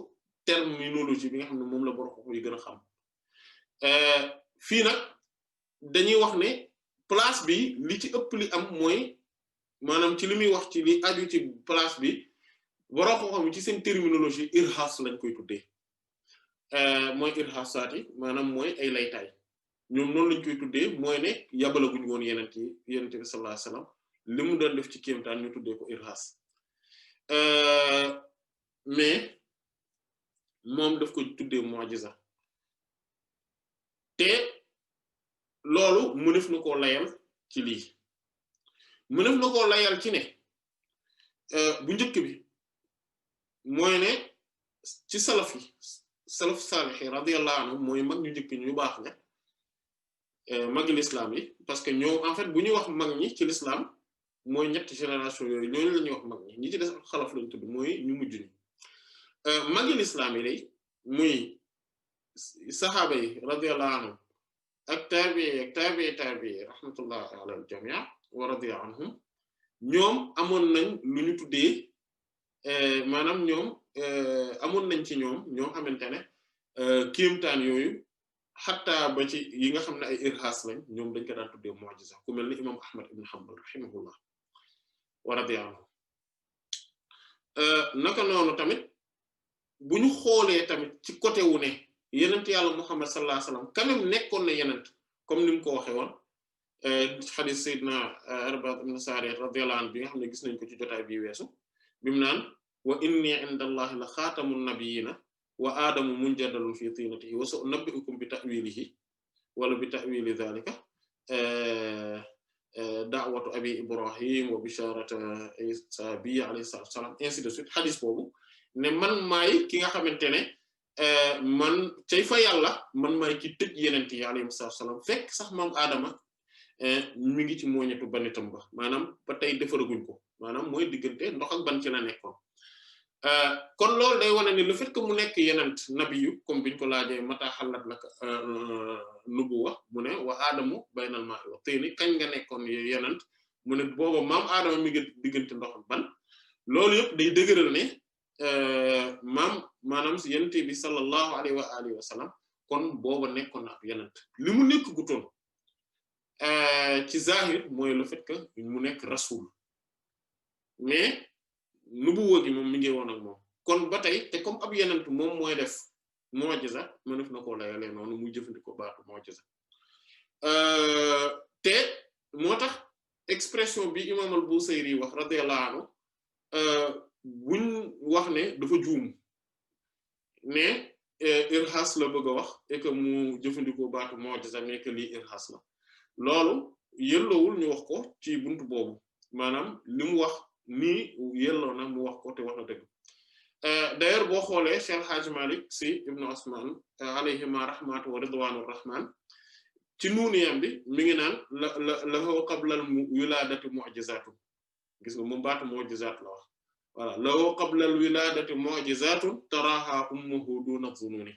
terminologie bi nga xam ne moom la borom yi gën a xam fii nag dañuy wax ne place bi li ci ëpp li am mooy maanaam ci li muy wax ci li aju ci place bi borom xam-xam ci seen terminologie irhas lañ koy tuddee mooy irhasaat yi maanaam mooy ay laytaay ñoom noonu lañ koy tuddee mooy ne yabalaguñ woon yenent bi sallallahu alayhi wasallam li mu doon def ci kéemtaan ñu tuddee ko irhas mais moom daf ko tuddee mu'jiza te loolu mënef na koo layal ci lii mënef na koo layal ci ne bu njëkk bi mooy ne ci salaf salih radiyallahu anhu mooy mag ñu njëkk ñu baax ne magi l'islam yi parce que ñoo en fait bu ñuy wax mag ñi ci l'islam mooy ñetti génération yooyu ñooñu la ñuy wax mag ñi ci des xalaf lañu tudd mooy ñu mujj ni magi l'islam yi day muy saxaaba yi radiyallahu anhum ak tabi'i rahmatullah ala al-jami' wa radiya anhum ñoom amoon nañ lu ñu tuddee maanaam ñoom amoon nañ ci ñoom ñoo xamante ne kéemtaan yooyu xataa ba ci yi nga xam ne ay irhas lañ ñoom dañ ko daan tuddee mu'jiza ku mel ni imam Ahmad ibn Hanbal rahimahullah wa radiya anhu naka noonu tamit bu ñu xoolee tamit ci côté wu ne yenent yàlla Muhammad sallallahu alayhi wasallam quand même nekkoon na yenent comme ni mu ko waxee woon hadith sayyidina Irbaad ibn Saariyya radiyallahu anhu bi nga xam ne gis nañ ko ci jotaay bi weesu bi mu naan wa inni inda allahi la xaatamun nabiyina wa aadamu munjadalun fi tinatihi wa sa'unabbi'ukum bi ta'wilihi wala bi ta'wili dhalika da'watu abi ibrahim wa bisharatu isa bi alayhi salaam ainsi de suite hadith boobu ne man maay ki nga xamante ne man cay fa yàlla man maay ki tëj yenent yi alayhi salaam fekk sax moom aadama mi ngi ci mooñetu banitam ba maanaam ba tey defaraguñ ko maanaam mooy diggante ndox ak ban ci la nekkoon kon loolu day wane ni le fait que mu nekk yenent nabiyu comme biñ ko laajee mata xalat lak nubuwa mu ne wa aadamu baynal ma'i wa tayni kañ nga nekkoon yenent mu ne booba maam aadama mi ngi diggante ndox ak ban loolu yëpp day dëgëral ne maanaam si yenente bi sallallahu alayhi wa alihi wa sallam kon booba nekkoon na ab yenent li mu nekk gutoon ci zahir mooy le fait que mu nekk rasul mais nubuwwa gi moom mi ngi woon ak moom kon ba tey te comme ab yenent moom mooy def mu'jiza mënef na koo layalee noonu muy jëfandikoo baatu mu'jiza te moo tax expression bi imam al-Busayri wax radiyallahu anhu buñ wax ne dafa juum ne irhas la bëgg a wax et que mu jëfandikoo baatu mu'jiza mais que lii irhas la loolu yelloowul ñu wax ko ci buntu boobu maanaam li mu wax nii yelloo na mu wax ko te wax na dëgg d'ailleurs boo xoolee Cheikh Hadj Malick Sy ibnu Usman alayhima rahmatu wa ridwanur rahman ci nuuniyam bi mi ngi naan lahu qabla al wiladati mu'jizatun gis nga moom baatu mu'jizat la wax voilà lahu qabla al wiladati mu'jizatun taraha ummuhu duna zununi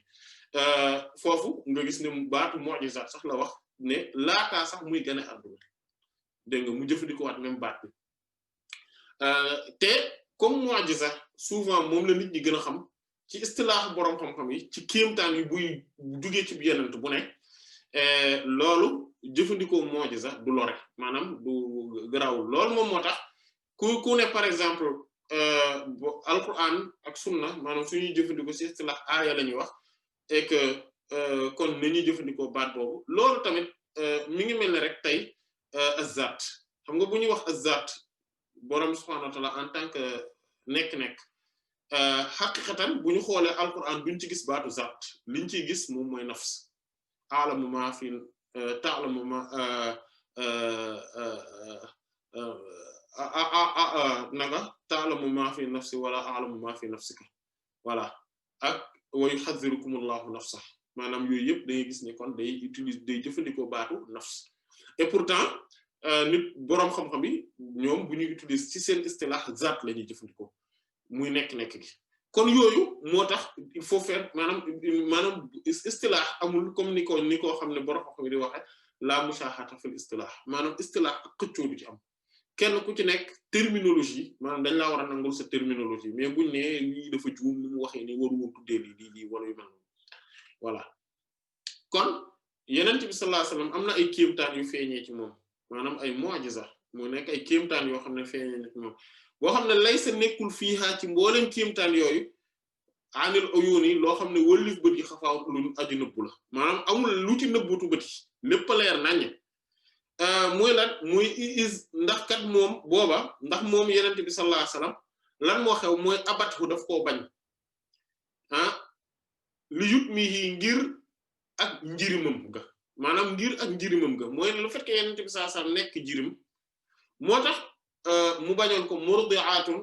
foofu nga gis ne baatu mu'jizat sax la wax ne laataa sax muy gën a adduna dégg nga mu jëfandikoo waat même baat bi te comme mu'jiza souvent moom la nit ñi gën a xam ci istilaax boroom xam-xam yi ci kéemtaan yi buy jugee ci yenent bu ne loolu jëfandikoo mu'jiza du lore maanaam du garaawul loolu moom moo tax ku ne par exemple alquran ak sunna maanaam suñuy jëfandikoo ci istilaax aaya la ñuy wax et que kon ni ñuy jëfandikoo baat boobu loolu tamit mi ngi mel ne rek tey azat xam nga bu ñuy wax azat boroom subhaanahu wa ta'ala en tant que nekk-nekk xaqiqatan bu ñu xoolee alquran duñ ci gis baatu zat liñ ciy gis moom mooy nafs a'lamu ma fi ta'lamu ma naga ta'lamu ma fi nafsi wala a'lamu ma fi nafsika voilà ak wa yuhadhdhirukumullahu nafsa maanaam yooyu yëpp da ngay gis ne kon day jëfandikoo baatu nafs et pourtant nit boroom xam-xam yi ñoom bu ñuy utiliser ci seen istilah zaat la ñuy jëfandikoo muy nekk-nekk gi kon yooyu moo tax il faut faire maanaam istilah amul comme ni ko xam ne boroom xam-xam yi di waxe la mushahata fil istilah maanaam istilah ak xëccoo du ci am kenn ku ci nekk terminologie maanaam dañ laa war a nangul sa terminologie mais buñ ne lii dafa juum ni mu waxee ni waru woon tuddee lii wala yu mel noonu voilà kon Yonent bi sallallahu alayhi wasallam am na ay kéemtaan yu feeñee ci moom maanaam ay mu'jiza moo nekk ay kéemtaan yoo xam ne feeñee na ci moom boo xam ne lay sa nekkul fiihaa ci mbooleem kéemtaan yooyu anil uyuni loo xam ne wëllif bët yi xafaaw lu aju nëbbu la maanaam amul lu ci nëbbutu bët yi lépp leer naññ mooy lan muy ndax kat moom booba ndax moom Yonent bi sallallahu alayhi wasallam lan moo xew mooy abathu daf koo bañ li yut mi ngir ak njirimam ga maanaam ngir ak njirimam ga mooy lu fekkee Yonent bi sallallahu alayhi wasallam nekk njirim moo tax mu bañoon ko murdi'atun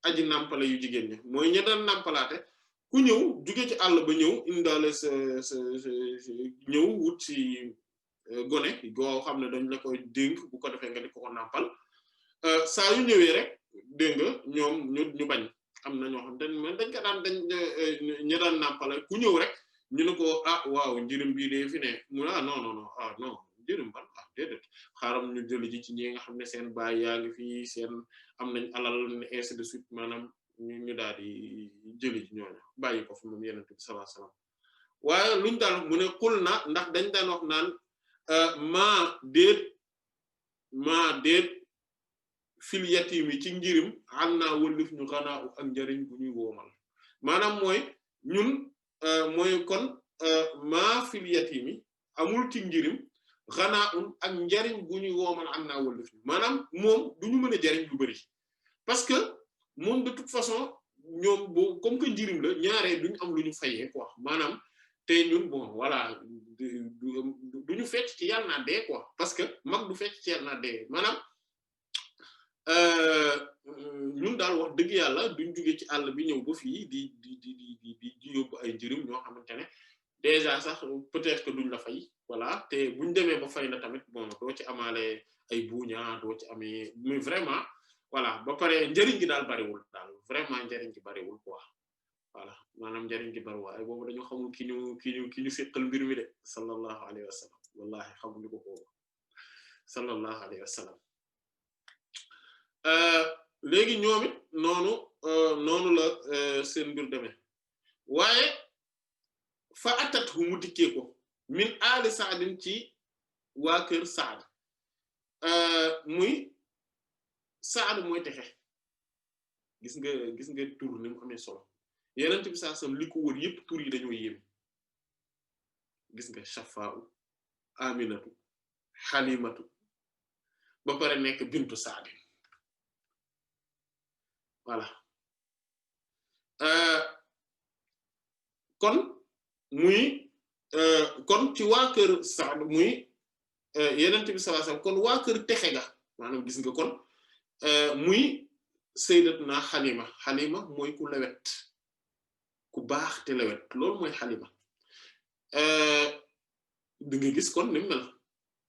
aji nàmpale yu jigéen ñi mooy ña daan nàmpalaate ku ñëw jóge ci àll ba ñëw indaale sa ñëw wut ci gone goo xam ne dañ la koy dénk bu ko defee nga di ko nàmpal saa yu ñëwee rek dégg nga ñoom ñu bañ am na ñoo xam dañ ko daan ña daan nàmpale ku ñëw rek ñu ne ko waaw njëriñ bii de fi ne mu non non njëriñ ban déedéet xaaral ñu jëli ji ci ñi nga xam ne seen baay yaa ngi fii seen am nañ alal ainsi de suite maanaam ñu daal di jëli ji ñooñu bàyyi ko fi moom Yonent bi sallallahu alayhi wasallam waaye luñ daal mu ne xul na ndax dañ daan wax naan maa déet fil yatimi ci njirim am naa wëllif ñu xanaa ak njariñ bu ñuy woomal maanaam mooy ñun mooy kon maa fil yatimi amul ci njirim xanaa ak njariñ bu ñuy woomal am naa wëllif maanaam moom du ñu mën a jariñ lu bari parce que moom de toute façon ñoom boo comme que njirim la ñaaree duñu am lu ñu fayee quoi maanaam te ñun bon voilà du ñu fecc ci yàlla naa dee quoi parce que mag du fecc ci yàlla naa dee maanaam ñun daal wax dëgg yàlla duñ jóge ci àll bi ñëw ba fii di yóbbu ay njëriñ ñoo xamante ne déjà sax peut-être que duñ la fay voilà te buñ demee ba fay la tamit bon doo ci amaale ay buuña doo ci amee mais vraiment voilà ba pare njëriñ gi daal bariwul daal vraiment njëriñ gi bariwul quoi voilà maanaam njëriñ gi bariwul ay boobu dañu xamul ki ñu seqal mbir mi de sallallahu alayhi wa sallam wallahi xamuñu ko boobu sallallahu alayhi wa sallam léegi ñoom it noonu la seen mbir demee waaye fa atathu mu dikkee ko min aali Saadin ci waa kër Saad muy Saad mooy texe gis nga tur ni mu amee solo Yonent bi sallallahu alayhi wasallam li ko wër yépp tur yi dañoo yéem gis nga Shafa'u Aminatu Halimatu ba pare nekk bintu Saad voilà kon muy kon ci waa kër Saad muy Yonent bi sallallahu alayhi wasallam kon waa kër texe ga maanaam gis nga kon muy sayyidatuna Halima mooy ku lewet ku baax te lewet loolu mooy Halima di nga gis kon ni mu mel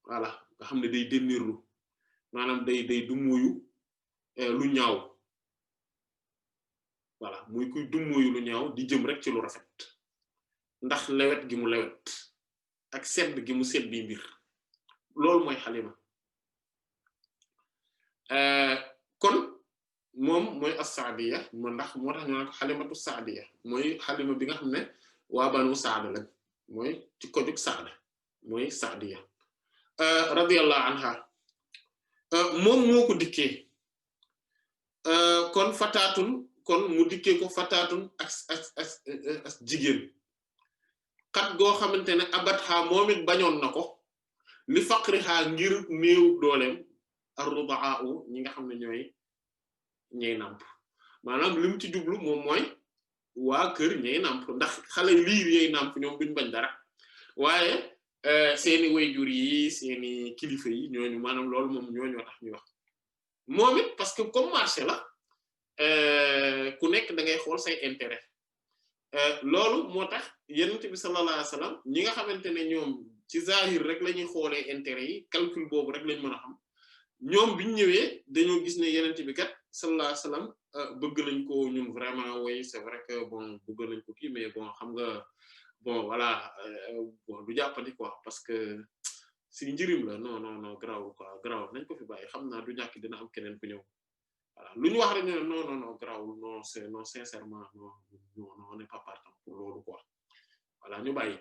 voilà nga xam ne day dénneerlu maanaam day dummóoyu lu ñaaw voilà muy kuy dummóoyu lu ñaaw di jëm rek ci lu rafet ndax lewet gi mu lewet ak sedd gi mu sedd bi mbir loolu mooy Halima kon moom mooy as-Saadiya ndax moo tax ñu naan ko Halimatu Saadiya mooy Halima bi nga xam ne waa Banu Saad lañ mooy ci kojug Saad mooy Saadiya radiyallahu anha moom moo ko dikkee kon fataatun kon mu dikkee ko fataatun ak jigéen xat goo xamante ne abatha moom it bañoon na ko li faqriha ngir néew dooleem ar-rudaa ñi nga xam ne ñooy nàmp maanaam li mu ci jublu moom mooy waa kër ñay nàmp ndax xale liir yay nàmp ñoom duñ bañ dara waaye seeni wayjur yi seeni kilifa yi ñooñu maanaam loolu moom ñooñoo tax ñu wax moom it parce que comme marché la ku nekk da ngay xool say intérêt loolu moo tax Yonent bi sallallahu alayhi wasallam ñi nga xamante ne ñoom ci zahir rek la ñuy xoolee intérêt yi calcul boobu rek lañ mën a xam ñoom biñ ñëwee dañoo gis ne Yonent bi kat sallallahu alayhi wasallam bëgg nañ ko ñun vraiment oui c'est vrai que bon bëgg nañ ko kii mais bon xam nga bon voilà bon du jàppandi quoi parce que si njëriñ la non garaawul quoi garaawul nañ ko fi bàyyi xam naa du ñàkk dina am keneen ku ñëw voilà lu ñu wax rek ne non garaawul non sincèrement non on n'est pas partant pour loolu quoi voilà ñu bàyyi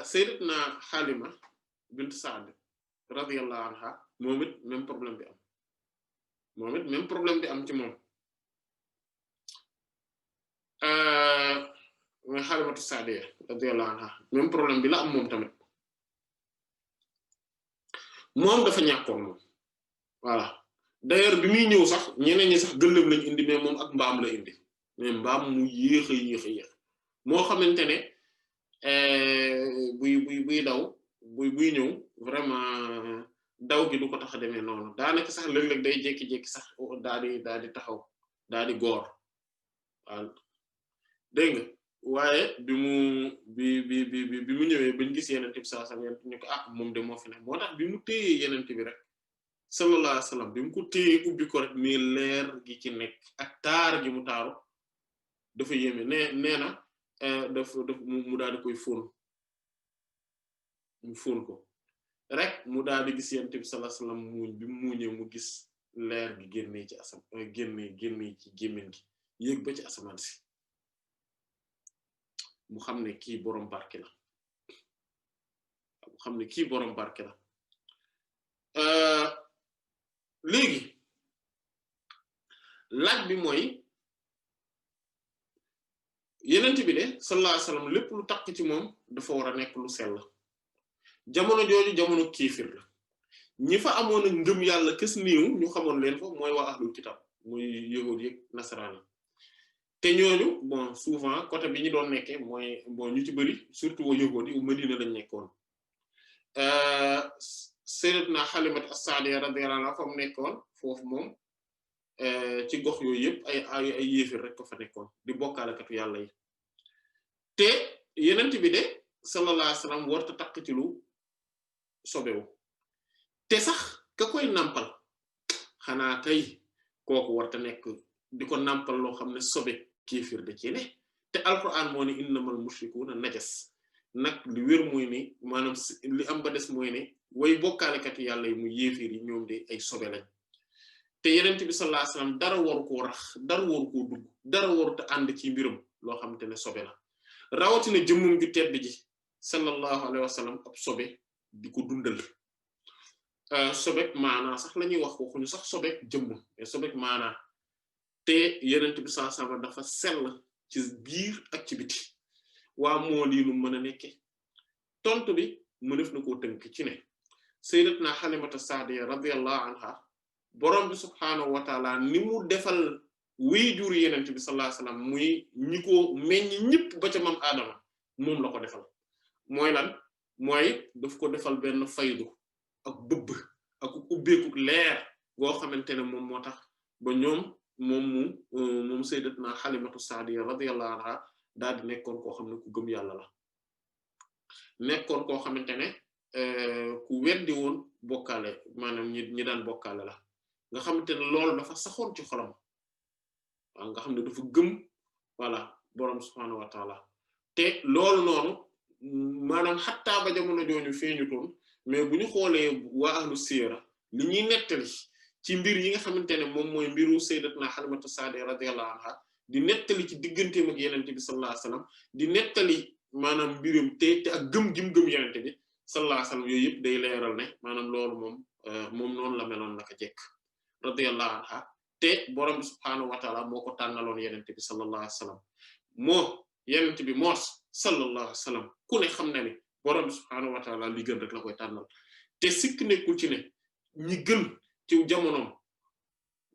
Sayyidatuna Halima bint Saad radiyallahu anha moom it même problème bi am ci moom mooy Halimatu Saadiya radiyallahu anha même problème bi la am moom tamit moom dafa ñàkkoon moom voilà d'ailleurs bi muy ñëw sax ñeneen ñi sax gëléem lañ indi mais moom ak mbaam la indi mais mbaam mu yéex moo xamante ne buy daw buy ñëw vraiment daw gi du ko tax a demee noonu daanaka sax léeg-léeg day jékki-jékki sax daal di taxaw daal di góor waaw dégg nga waaye bi mu ñëwee bañ gis Yonent bi sallallahu alayhi wasallam ñu ko moom de moo fi ne moo tax bi mu téyee Yonent bi rek sallallahu alayhi wasallam bi mu ko téyee ubbi ko rek mais leer gi ci nekk ak taar gi mu taaru dafa yéeme nee na mu daal di koy fóon ko rek mu daal di gis Yonent bi sallallahu alayhi wasallam muuñ bi mu muuñee mu gis leer gi génnee ci génnee ci gémmiñ gi yéeg ba ci asamaan si mu xam ne kii boroom barke la léegi laaj bi mooy Yonent bi de sallallahu alayhi wasallam lépp lu takk ci moom dafa war a nekk lu sell jamono jooju jamono kiifir la ñi fa amoon ak ngëm yàlla kës niiw ñu xamoon leen fa mooy waa ahlul kitab muy yahuud yi nasaraan yi te ñooñu bon souvent côté bi ñu doon nekkee mooy bon ñu ci bëri surtout waa yahuud yi Madina lañ nekkoon Sayyidatuna Halimat as-Saadiya radiyallahu anha fa mu nekkoon foofu moom ci gox yooyu yëpp ay yéefir rek ko fa nekkoon di bokkaalekatu yàlla yi te Yonent bi de sallallahu alayhi wasallam warta takk ci lu sobewu te sax ka koy nampal xanaa kay kooku warta nekk di ko nampal loo xam ne sobe kéefir da ci ne te alquran moo ne innamal mushrikuuna najas nag li wér mooy ne maanaam li am ba des mooy ne way bokkaalekati yàlla yi mu yéefir yi ñoom de ay sobe lañ te Yonent bi sallallahu alayhi wasallam dara waru koo rax dara waru koo dugg dara warut a ànd ci mbirum loo xamante ne sobe la rawatina jëmmum ju tedd ji sallallahu alayhi wa sallam ab sobe di ko dundal sobek maanaa sax la ñuy wax waxuñu sax sobek jëmm mais sobek maanaa te yenent bi sallallahu alayhi wa sallam dafa sell ci biir ak ci biti waa moo lii lu mën a nekke tontu bi mu def na koo tënk ci ne sayyidatna Halimatu Sa'diya radiyallahu anha borom bi subhaanahu wa taala ni mu defal waajur yenent bi sallallahu alayhi wa sallam muy ñi ko meññ ñëpp ba ca mam Adama moom la ko defal mooy lan mooy daf ko defal benn faydu ak bëbb ak ubbeeku leer goo xamante ne moom moo tax ba ñoom moom sayyidatna Halimatu Sa'diya radiyallahu anha daal di nekkoon koo xam ne ku gëm yàlla la nekkoon koo xamante ne ku weddi woon bokkaale maanaam ñi daan bokkaale la nga xamante ne loolu dafa saxoon ci xolam waaw nga xam ne dafa gëm voilà borom subhaanahu wa taala te loolu noonu maanaam xattaa ba jamono jooju feeñu toon mais bu ñu xoolee waa ahlu siyara li ñuy nettali ci mbir yi nga xamante ne moom mooy mbiru sayyidatna Halimatu Sa'diya radiyallahu anha di nettali ci digganteem ak yenente bi sallallahu alayhi wasallam di nettali maanaam mbirum te ak gëm yenente bi sallallahu alayhi wasallam yooyu yëpp day leeral ne maanaam loolu moom noonu la meloon naka jekk radiyallahu anha te borom bi subhaanahu wa ta'ala moo ko tànnaloon yenente bi sallallahu alayhi wasallam yenente bi moos sallallahu alayhi wasallam ku ne xam na ni borom bi subhaanahu wa ta'ala li gën rek la koy tànnal te sikk nekkul ci ne ñi gën ci jamonoom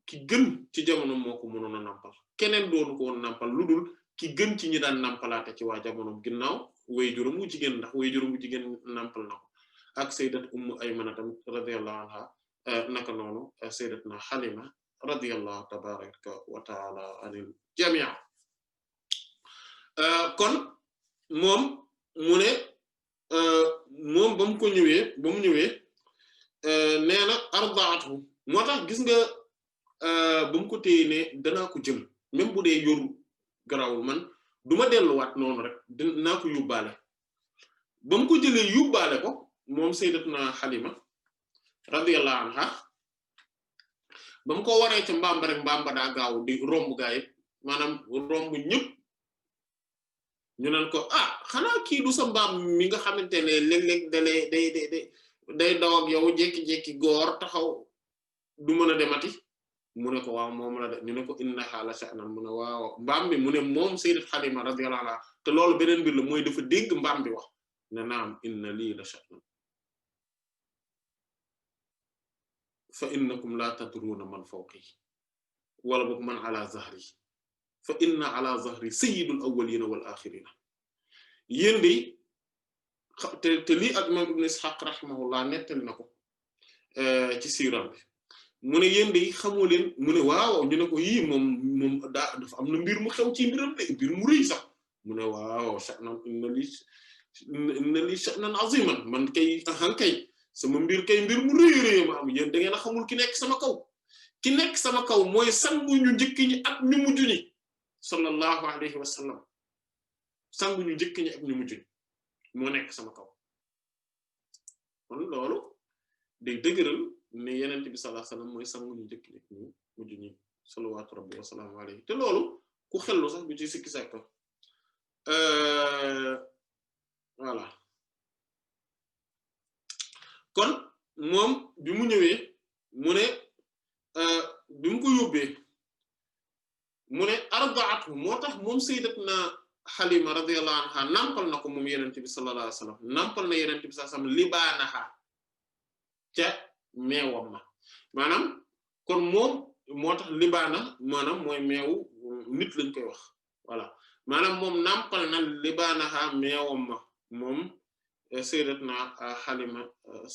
ki gën ci jamonoom moo ko mënoon a nampal keneen doonu ko woon nampal lu dul ki gën ci ñi daan nampalaate ci waa jamonoom ginnaaw waajuram wu jigéen ndax waajuram wu jigéen nampal na ko ak sayyidat Ummu Aymana tamit radiyallahu anha naka noonu sayyidatna Halima radiyallahu tabaraka wa ta'ala anil jami' kon moom mu ne moom ba mu ñëwee nee na ardaatu moo tax gis nga ba mu ko téye ne danaa ko jël même bu dee yoru garawul man duma delluwaat noonu rek dinaa ko yóbbaale ba mu ko jëlee yóbbaale ko moom sayyidatna Halima radiyallahu anha ba mu ko waree ca mbamba rek mbamba daa gaaw di romb gaa yëpp maanaam romb ñëpp ñu naan ko xanaa kii du sa mbaam mi nga xamante ne léeg-léeg day daw ak yow jékki-jékki góor taxaw du mën a demati mu ne ko waaw moom la de ñu ne ko innaha la sha'nan mu ne waaw mbaam bi mu ne moom sayyidat Halima radiyallahu anha te loolu beneen mbir la mooy dafa dégg mbaam bi wax ne naam inna lii la sha'nan fa innakum la tadruna man fawqi wala boog man ala zahri fa inna ala zahri sayyidul awwalina wal akhirina yéen de te lii ak imam Ibn Ishaq rahimahullah nettali na ko ci siiram bi mu ne yéen de xamoo leen mu ne waaw ñu ne ko yii moom dafa am na mbir mu xew ci mbiram de mbir mu rëy sax mu ne waaw sha'nan inna li sha'nan aziman man kay kay sama mbir kay mbir mu rëy ma am yéen da ngeen a xamul ki nekk sama kaw mooy sangu ñu njëkk ñi ak ñu mujj ñi sallallahu alayhi wa sallam sangu ñu njëkk ñi ak ñu mujj ñi moo nekk sama kaw kon loolu day dëgëral ne yenent bi sallallahu alayhi wa sallam mooy sangu ñu njëkk ñi ak ñu mujj ñi salawatu rabbi wa salaamu alayhi te loolu ku xellu sax bu ci sikki sàkk voilà kon moom bi mu ñëwee mu ne bi mu ko yóbbee mu ne ardaatu moo tax moom sayyidatna Halima radiyallahu anha nampal na ko moom yenente bi sallallahu alayhi wasallam nampal na yenente bi sallallahu alayhi wasallam libaanaha ca meewam ma maanaam kon moom moo tax libaana maanaam mooy meewu nit lañ koy wax voilà maanaam moom nampal na libaanaha meewam ma moom sayyidatna Halima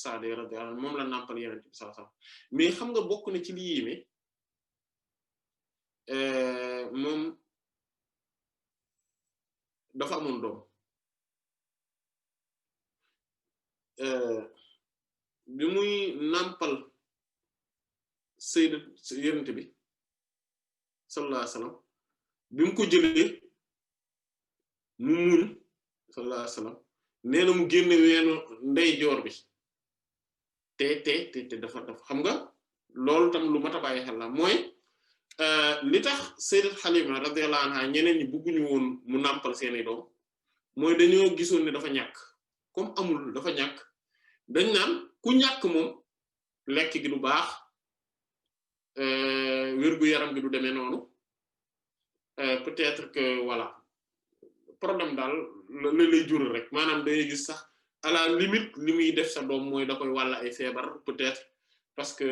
Sa'diya radiyallahu anha moom la nampal yenente bi sallallahu alayhi wasallam mais xam nga bokk na ci li yéeme moom dafa amoon doom bi muy nampal yenente bi sallallahu alayhi wasallam bi mu ko jëlee mu muñ sallallahu alayhi wasallam nee na mu génne weenu ndeyjoor bi te dafa xam nga loolu tam lu mat a bàyyi xel la mooy li tax sayyidat Halima radiyallahu anha ñeneen ñi bëgguñu woon mu nàmpal seeni doom mooy dañoo gisoon ne dafa ñàkk comme amul dafa ñàkk dañ naan ku ñàkk moom lekk gi du baax wérgu yaram gi du demee noonu peut-être que voilà problème daal la lay jural rek maanaam day gis sax à la limite li muy def sa doom mooy da koy wàll ay feebar peut-être parce que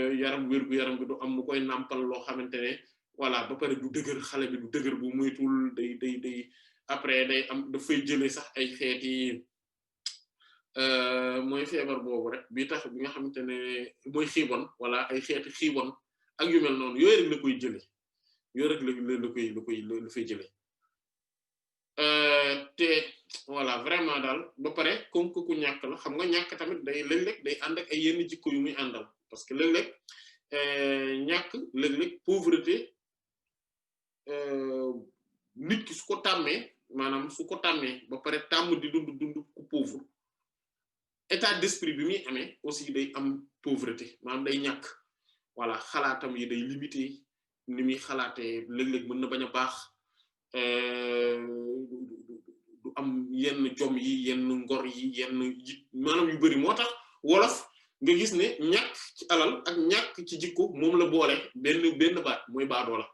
wérgu yaram gi du am mu koy nàmpal loo xamante ne voilà ba pare du dëgër xale bi du dëgër bu moytul day après day am dafay jëlee sax ay xeeti mooy feebar boobu rek bi tax bi nga xamante ne mooy xiibon wala ay xeeti xiibon ak yu mel noonu yooyu rek la koy jëlee yooyu rek la fay jëlee te voilà vraiment daal ba pare comme que ku ñàkk la xam nga ñàkk tamit day léeg-léeg day ànd ak ay yenn jikko yu muy àndal parce que léeg-léeg ñàkk léeg-léeg pauvreté nit ki su ko tàmmee maanaam su ko tàmmee ba pare tàmm di dund ku pauvre état d'esprit bi muy amee aussi day am pauvreté maanaam day ñàkk voilà xalaatam yi day limité ni muy xalaatee léeg-léeg mën na bañ a baax du am yenn jom yi yenn ngor yi yenn yi maanaam yu bari moo tax wolof nga gis ne ñàkk ci alal ak ñàkk ci jikko moom la boole benn baat mooy baadoo la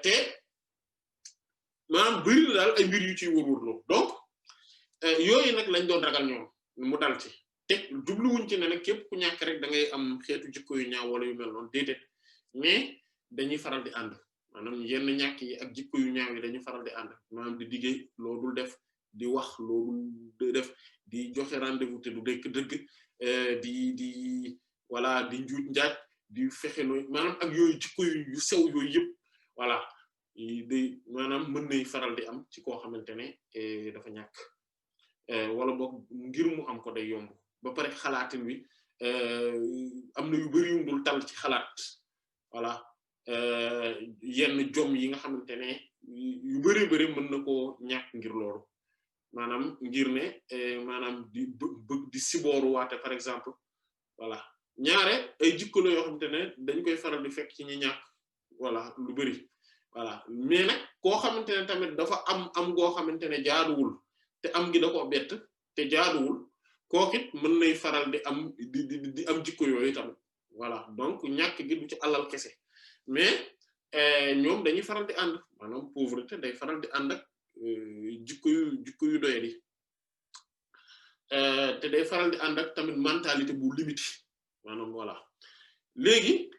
te maanaam bari na daal ay mbir yu ciy wërwërloo donc yooyu nag lañ doon ragal ñoom mu dal ci te jubluwuñ ci ne nag képp ku ñàkk rek da ngay am xeetu jikko yu ñaaw wala yu mel noonu déedéet mais dañuy faral di ànd maanaam yenn ñàkk yi ak jikko yu ñaaw yi dañuy faral di ànd maanaam di diggee loo dul def di wax loo dul def di joxe rendez-vous te du dëgg di voilà di njuuj njaaj di fexe nooy maanaam ak yooyu jikko yu sew yooyu yëpp voilà day maanaam mën nay faral di am ci koo xamante ne dafa ñàkk wala boog ngir mu am ko day yomb ba pare xalaatin wi am na yu bari yu dul tal ci xalaat voilà yenn jom yi nga xamante ne yu bari mën na koo ñàkk ngir loolu maanaam ngir ne maanaam di sibooru waate par exemple voilà ñaare ay jikko la yoo xamante ne dañ koy faral di fekk ci ñi ñàkk voilà lu bari voilà mais nag koo xamante ne tamit dafa am goo xamante ne jaaduwul te am gi da ko bett te jaaduwul kookit mën nay faral di am di am jikko yooyu tamit voilà donc ñàkk gi du ci alal kese mais ñoom dañuy faral di ànd maanaam pauvreté day faral di ànd ak jikko yu doyadi te day faral di ànd ak tamit mentalité bu limité maanaam voilà léegi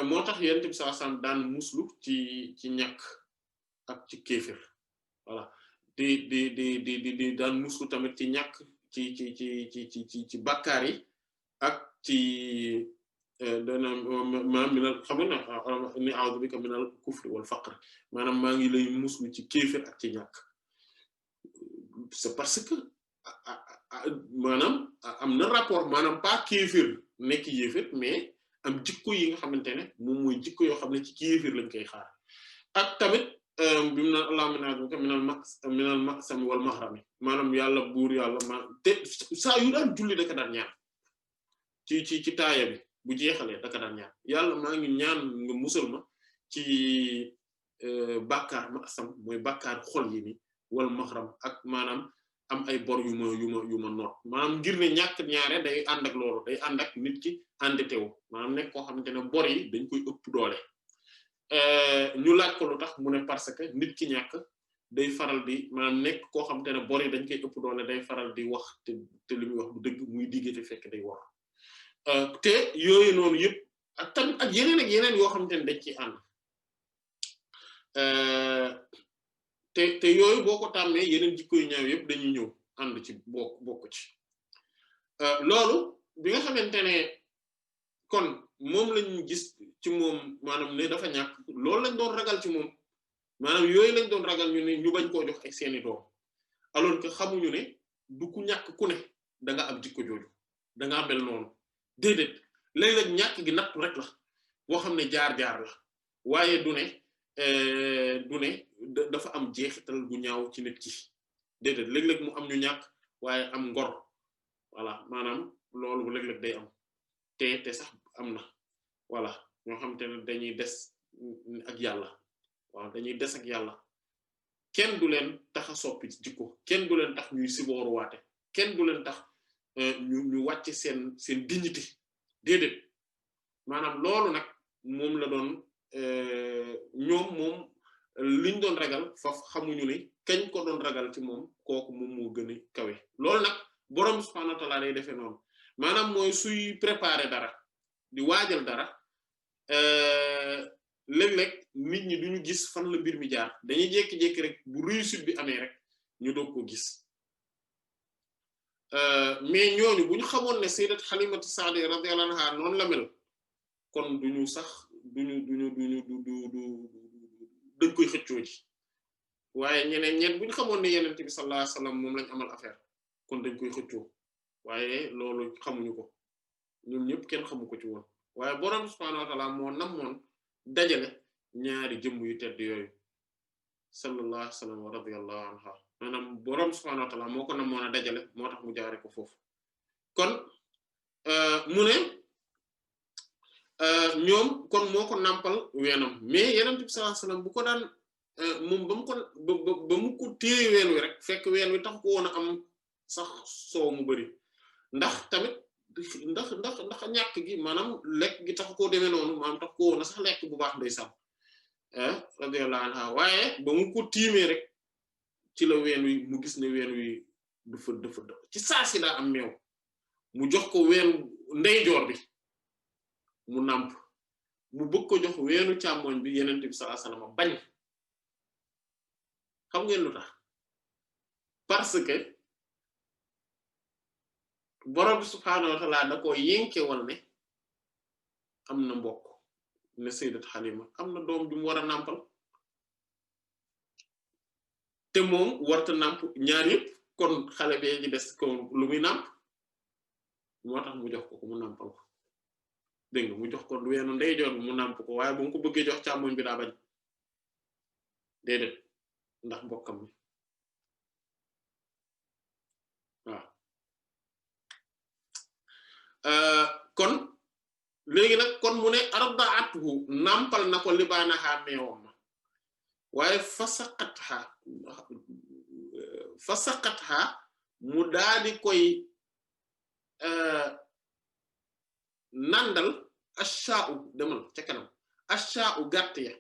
moo tax yonent bi sallallahu alayhi wasallam daan muslu ci ñàkk ak ci kéefër voilà di daan muslu tamit ci ñàkk ci bàkkaar yi ak ci dana maanaam minal xam nga ni a'udhu bika minal kufri wal faqr maanaam maa ngi lay muslu ci kéefër ak ci ñàkk c'est parce que maanaam am na rapport maanaam pas kéefër nekk yéefër mais am jikko yi nga xamante ne moom mooy jikko yoo xam ne ci kéefër lañ koy xaar ak tamit bi mu naan allahumma a'udhu minal ma'sami wal mahrami maanaam yàlla buur yàlla te saa yu daan julli daka daan ñaan ci taaya bi bu jeexalee daka daan ñaan yàlla maa ngi ñaan nga musal ma ci bàkkaar ma'sam mooy bàkkaar xol yi ni wal mahram ak maanaam am ay bor yu ma noot maanaam ngir ne ñàkk ñaare day ànd ak loolu day ànd ak nit ki endetté wu maanaam nekk koo xamante ne bor yi dañ koy ëpp doole ñu laaj ko lu tax mu ne parce que nit ki ñàkk day faral di maanaam nekk koo xamante ne bor yi dañ koy ëpp doole day faral di wax te li muy wax du dëgg muy diggante fekk day war te yooyu noonu yëpp ak tamit ak yeneen yoo xamante ne dañ ciy ànd te yooyu boo ko tàmmee yeneen jikko yu ñaaw yëpp dañuy ñëw ànd ci bokk ci loolu bi nga xamante ne kon moom lañu gis ci moom maanaam ne dafa ñàkk loolu lañ doon ragal ci moom maanaam yooyu lañ doon ragal ñu ne ñu bañ koo jox ak seeni doom alors que xamuñu ne du ku ñàkk ku ne da nga am jikko jooju da nga mel noonu déedéet léeg-léeg ñàkk gi nattu rek la boo xam ne jaar-jaar la waaye du ne dafa am jeexital bu ñaaw ci nit ki déedéet léeg-léeg mu am ñu ñàkk waaye am ngor voilà maanaam loolu léeg-léeg day am te sax am na voilà ñoo xam xamante ne dañuy des ak yàlla waaw dañuy des ak yàlla kenn du leen tax a soppi jikko kenn du leen tax ñuy sibooruwaate kenn du leen tax ñu wàcc seen dignité déedéet maanaam loolu nag moom la doon ñoom moom liñ doon ragal faf xamuñu ni kañ ko doon ragal ci moom kooku moom moo gën a kawe loolu nag boroom subhaanahu wa ta'aala day defee noonu maanaam mooy suy préparer dara di waajal dara léeg-léeg nit ñi duñu gis fan la mbir mi jaar dañuy jékki-jékki rek bu réussite bi amee rek ñu doog ko gis mais ñooñu bu ñu xamoon ne sayyidat Halimatu Sa'diya radiyallahu anha noonu la mel kon duñu sax duñu dañ koy xëccoo ji waaye ñeneen bu ñu xamoon ne Yonent bi sallallahu alayhi wasallam moom lañ amal affaire kon dañ koy xëccoo waaye loolu xamuñu ko ñoom ñëpp kenn xamu ko ci woon waaye boroom subhaanahu wa ta'aala moo namoon dajale ñaari jëmm yu tedd yooyu sallallahu alayhi wasallam wa radiyallahu anha maanaam boroom subhaanahu wa ta'aala moo ko namoon a dajale moo tax mu jaare ko foofu kon mu ne ñoom kon moo ko nampal weenam mais Yonent bi sallallahu alayhi wasallam bu ko daan moom ba mu ko téye ween wi rek fekk ween wi tax ko woon a am sax soow mu bari ndax tamit ndax ñàkk gi maanaam lekk gi tax koo demee noonu maanaam tax ko woon a sax lekk bu baax ndeysaan radiyallahu anha waaye ba mu ko tiimee rek ci la ween wi mu gis ne ween wi dafa ci saa si daa am meew mu jox ko ween ndeyjoor bi mu nàmp mu bëgg ko jox weenu càmmoñ bi Yonent bi sallallahu alayhi wasallam bañ xam ngeen lu tax parce que borom bi subhaanahu wa ta'ala da ko yenkewal ne am na mbokk ne sayyidat Halima am na doom ju mu war a nàmpal te moom warta nàmp ñaar yëpp kon xale bee ji des ko lu muy nàmp moo tax mu jox ko mu nàmpal ko dégg nga mu jox ko weenu ndeyjoor bi mu nàmp ko waaye bu mu ko bëggee jox càmmoñ bi daa bañ déedéet ndax mbokkam mi waaw kon léegi nag kon mu ne arda'athu nàmpal na ko libaanaha meewam ma waaye fasaqatha mu daadi koy nandal asha'u demal ca kanam asha'u gàtt ya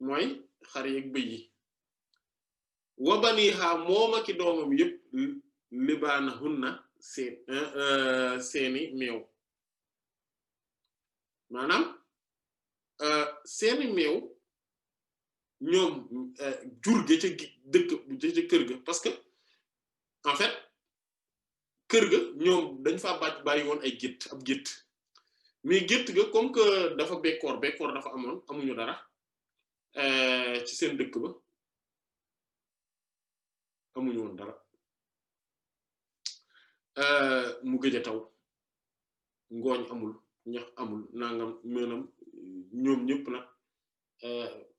mooy xar yeeg bëy yi wa baniha mooma ki doomam yépp libaanahunna seeni meew maanaam seeni meew ñoom jur ga ca dëkk ca kër ga parce que en fait kër ga ñoom dañ fa bàyyi woon ay gétt ab gétt mais gétt ga comme que dafa bekkoor dafa amuñu dara ci seen dëkk ba amuñu woon dara mu gëj a taw ngooñ amul ñax amul nangam maanaam ñoom ñëpp nag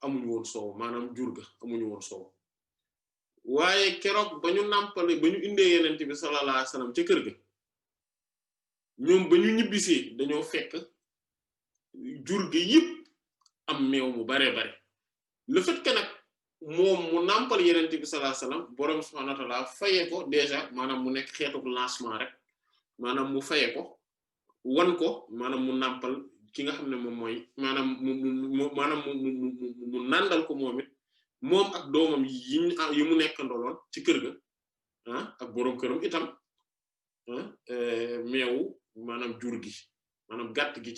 amuñu woon soow maanaam jur ga amuñu woon soow waaye keroog ba ñu nàmpale ba ñu indee Yonent bi sallallahu alayhi wasallam ca kër ga ñoom ba ñu ñibbisee dañoo fekk jur ga yëpp am meew mu baree bare le fait que nag moom mu nàmpal Yonent bi sallallahu alayhi wasallam boroom subhaanahu wa ta'aala fayee ko déjà maanaam mu nekk xeetu lancement rek maanaam mu fayee ko wan ko maanaam mu nàmpal ki nga xam ne moom mooy maanaam mu nàndal ko moom it moom ak doomam yi mu nekk ndoloon ci kër ga ak boroom këram itam meewu maanaam jur gi maanaam gàtt gi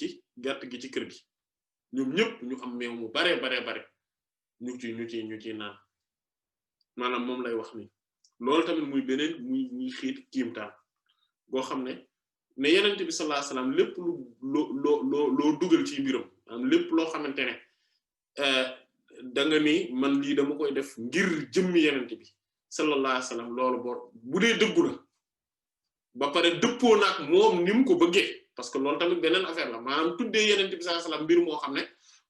ci kër gi ñoom ñëpp ñu am meew mu bare ñu ci naan maanaam moom lay wax ni loolu tamit muy beneen muy xiit kiimtaan boo xam ne Yonent bi sallallahu alayhi wasallam lépp loo dugal ci mbiram maanaam lépp loo xamante ne da nga ni man lii dama koy def ngir jëmmi Yonent bi sallallahu alayhi wasallam loolu bu dee dëggu la ba pare dëppoo nag moom ni mu ko bëggee parce que loolu tamit beneen affaire la maanaam tuddee Yonent bi sallallahu alayhi wasallam mbir moo xam ne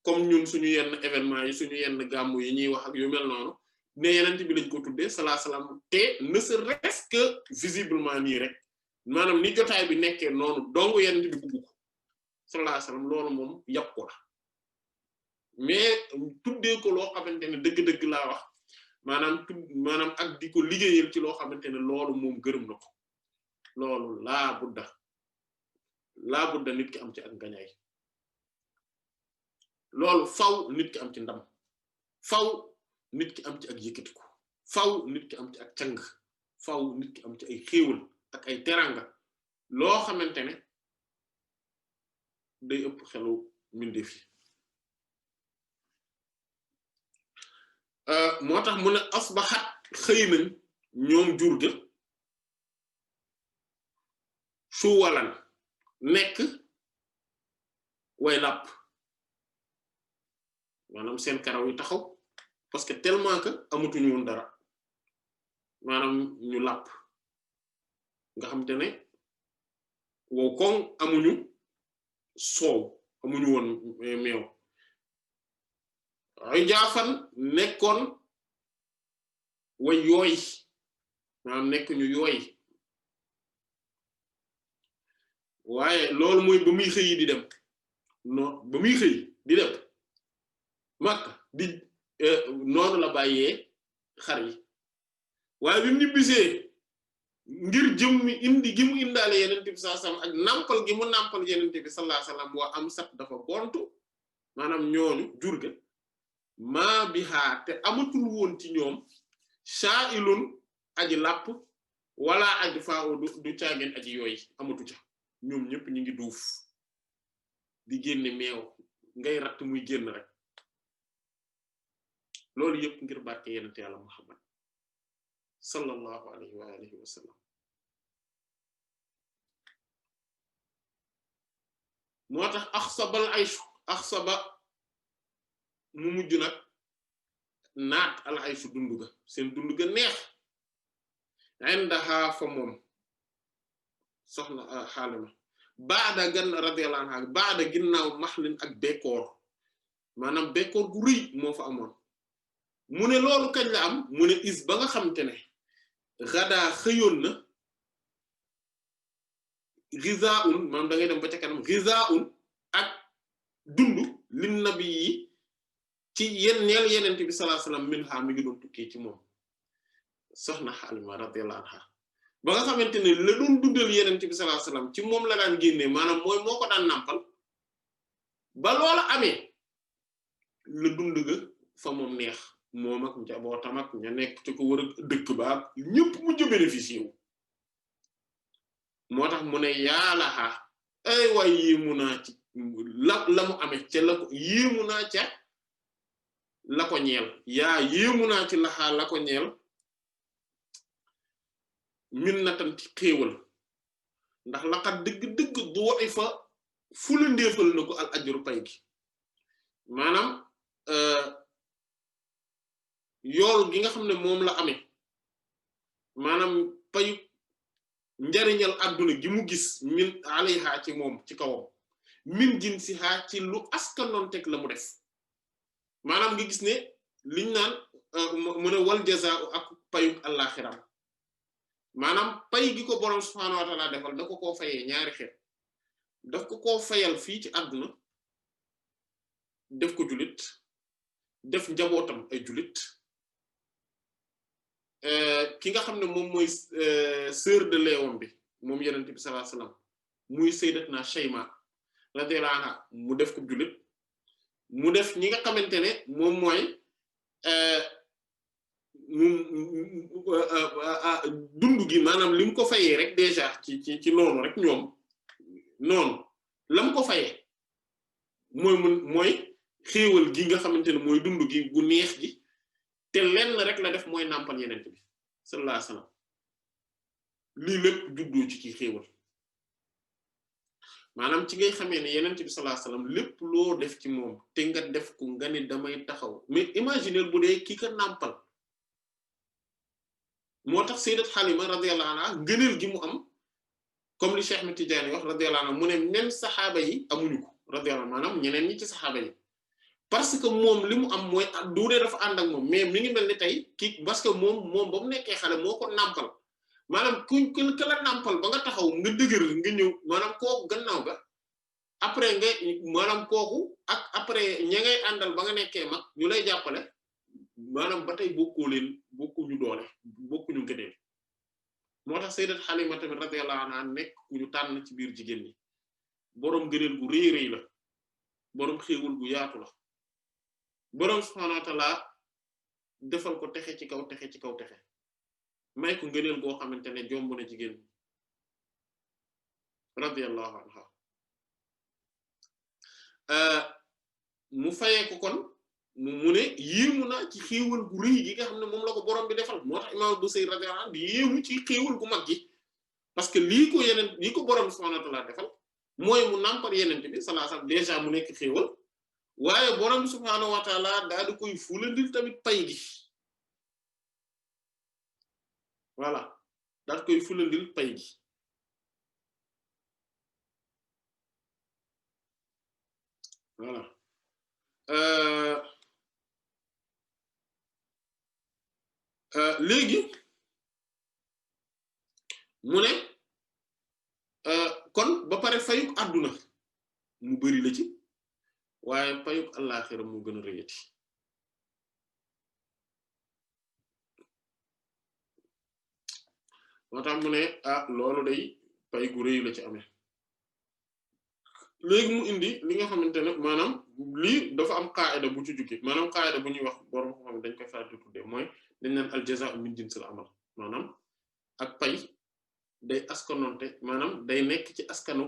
comme ñun suñu yenn événement yi suñu yenn gàmmu yi ñuy wax ak yu mel noonu ne Yonent bi lañ ko tuddee sallallahu alayhi wasallam te ne serait-ce que visiblement nii rek maanaam ni jotaay bi nekkee noonu dong Yonent bi bugg ko sallallahu alayhi wasallam loolu moom yàpp ko la mais tuddee ko loo xamante ne dëgg-dëgg laa wax maanaam ak di ko liggéeyal ci loo xamante ne loolu moom gërëm na ko loolu laa budda nit ki am ci ak ngañaay loolu faw nit ki am ci ndam faw nit ki am ci ak yëkkatiku faw nit ki am ci ak càng faw nit ki am ci ay xéewal ak ay teranga loo xamante ne day ëpp xelu mbindeef yi moo tax mu ne asbaxat xëy nañ ñoom jur ga su walan nekk way làpp maanaam seen karaw yi taxaw parce que tellement que amatuñu woon dara maanaam ñu làpp nga xam te ne wow koŋ amuñu soow amuñu woon meew ay jaafan nekkoon way yooy maanaam nekk ñu yooy waaye loolu mooy ba muy xëy di dem non ba muy xëy di dem Makka di noonu la bàyyee xar yi waaye bi mu ñibbisee ngir jëm mi indi gi mu indaale yenente bi sallallahu alayhi wasallam ak nampal gi mu nampal yenente bi sallallahu alayhi wasallam waa am sat dafa bontu maanaam ñooñu jur ga maa bi xaar te amatul woon ci ñoom sha'ilun aji làpp wala aji faa du caageen aji yooy amatu ca ñoom ñëpp ñu ngi duuf di génne meew ngay ratt muy génn rek loolu yëpp ngir barke yenente yàlla Muhammad sallallahu alayhi wa alihi wa sallam moo tax axsaba mu mujj nag naat al ayshu dundu ga seen dundu ga neex indaha fa moom soxna Xaalima baada gan radiyallahu anha baada ginnaaw maxlin ak bekkoor maanaam bekkoor gu rëy moo fa amoon mu ne loolu kañ la am mu ne is ba nga xamante ne gadaa xëyoon na gizaun maanaam da ngay dem ba ca kanam gizaun ak dundu lin nabi yi ci ñeel yenente bi sallallahu alayhi wasallam min ha mi ngi doon tukkee ci moom soxna Xaalima radiyallahu anha ba nga xamante ne la doon dundal yenente bi sallallahu alayhi wasallam ci moom la daan génnee maanaam mooy moo ko daan nàmpal ba loola amee la dund ga fa moom neex moom ak njabootam ak ña nekk ci ko war a dëkk ba ñëpp mujj bénéficier wu moo tax mu ne yaalaxa ay waay yéemu naa ci la mu amee ca la ko yéemu naa ca la ko ñeel yaa yéemu naa ci laxaa la ko ñeel min na tam ci xéewal ndax laqat dëgg-dëgg doo fa fu la ndéefal na ko al ajru pay gi maanaam yool gi nga xam ne moom la amee maanaam payu njariñal adduna gi mu gis min alayha ci moom ci kawam min gin si xaa ci lu askanoon teg la mu def maanaam nga gis ne liñ naan mu ne wal jazaa'u ak payuk àllaxiram maanaam pay gi ko boroom subhaanahu wa ta'ala defal da ko koo fayee ñaari xeet daf ko koo fayal fii ci àdduna def ko jullit def njabootam ay jullit ki nga xam ne moom mooy sœur de Léon bi moom Yonent bi sallallahu alayhi wasallam muy sayyidatna Shayma radiyallahu anha mu def ko jullit mu def ñi nga xamante ne moom mooy dund gi maanaam li mu ko fayee rek déjà ci noonu rek ñoom noonu la mu ko fayee mooy xéewal gi nga xamante ne mooy dund gi gu neex gi te lenn rek la def mooy nàmpal yenent bi sallallahu alayhi wasallam lii lépp juddoo ci kii xéewal maanaam ci ngay xamee ne yenent bi sallallahu alayhi wasallam lépp loo def ci moom te nga def ko nga ne damay taxaw mais imaginer bu dee kii ka nàmpal moo tax sayyidat Halima radiyallahu anha ngëneel gi mu am comme li Cheikh Ahmed Tidiane wax radiyallahu anhu mu ne même saxaaba yi amuñu ko radiyallahu maanaam ñeneen ñi ci saxaaba yi parce que moom li mu am mooy du dee dafa ànd ak moom mais mi ngi mel ni tey kii parce que moom ba mu nekkee xale moo ko nàmpal maanaam ka la nàmpal ba nga taxaw nga dëgër nga ñëw maanaam koo gannaaw ga après nga maanaam kooku ak après ña ngay àndal ba nga nekkee mag ñu lay jàppale maanaam ba tey bokkuñu doole bokkuñu gëneel moo tax sayyidat Halima tamit radiyallahu anha nekk ku ñu tànn ci biir jigéen ñi boroom gëneel gu rëy rëy la boroom xéewul gu yaatu la boroom subhaanahu wa ta'ala defal ko texe ci kaw texe may ko ngëneel goo xamante ne jomb na jigéen ñi radiyallahu anha mu fayee ko kon mu ne yéemu na ci xéewal gu rëy gi nga xam ne moom la ko borom bi defal moo tax imam Busayri radiyallahu anhu di yéemu ci xéewal gu mag gi parce que lii ko borom subhanahu wa ta'ala defal mooy mu nàmpal yenente bi sallallahu alayhi wasallam déjà mu nekk xéewal waaye borom subhanahu wa ta'ala daal di koy fulandil tamit pay gi voilà daal di koy fulandil pay gi voilà léegi mu ne kon ba pare fayuk àdduna mu bari la ci waaye fayuk àllaxira mu gën a rëyati moo tax mu ne loolu day pay gu rëy la ci amee léegi mu indi li nga xamante ne maanaam lii dafa am qaida bu ci jukki maanaam qaida bu ñuy wax borom xam dañ koy faral di tuddee mooy dañ naan al jazaa'u min jinsil amal maanaam ak pay day askanonte maanaam day nekk ci askanu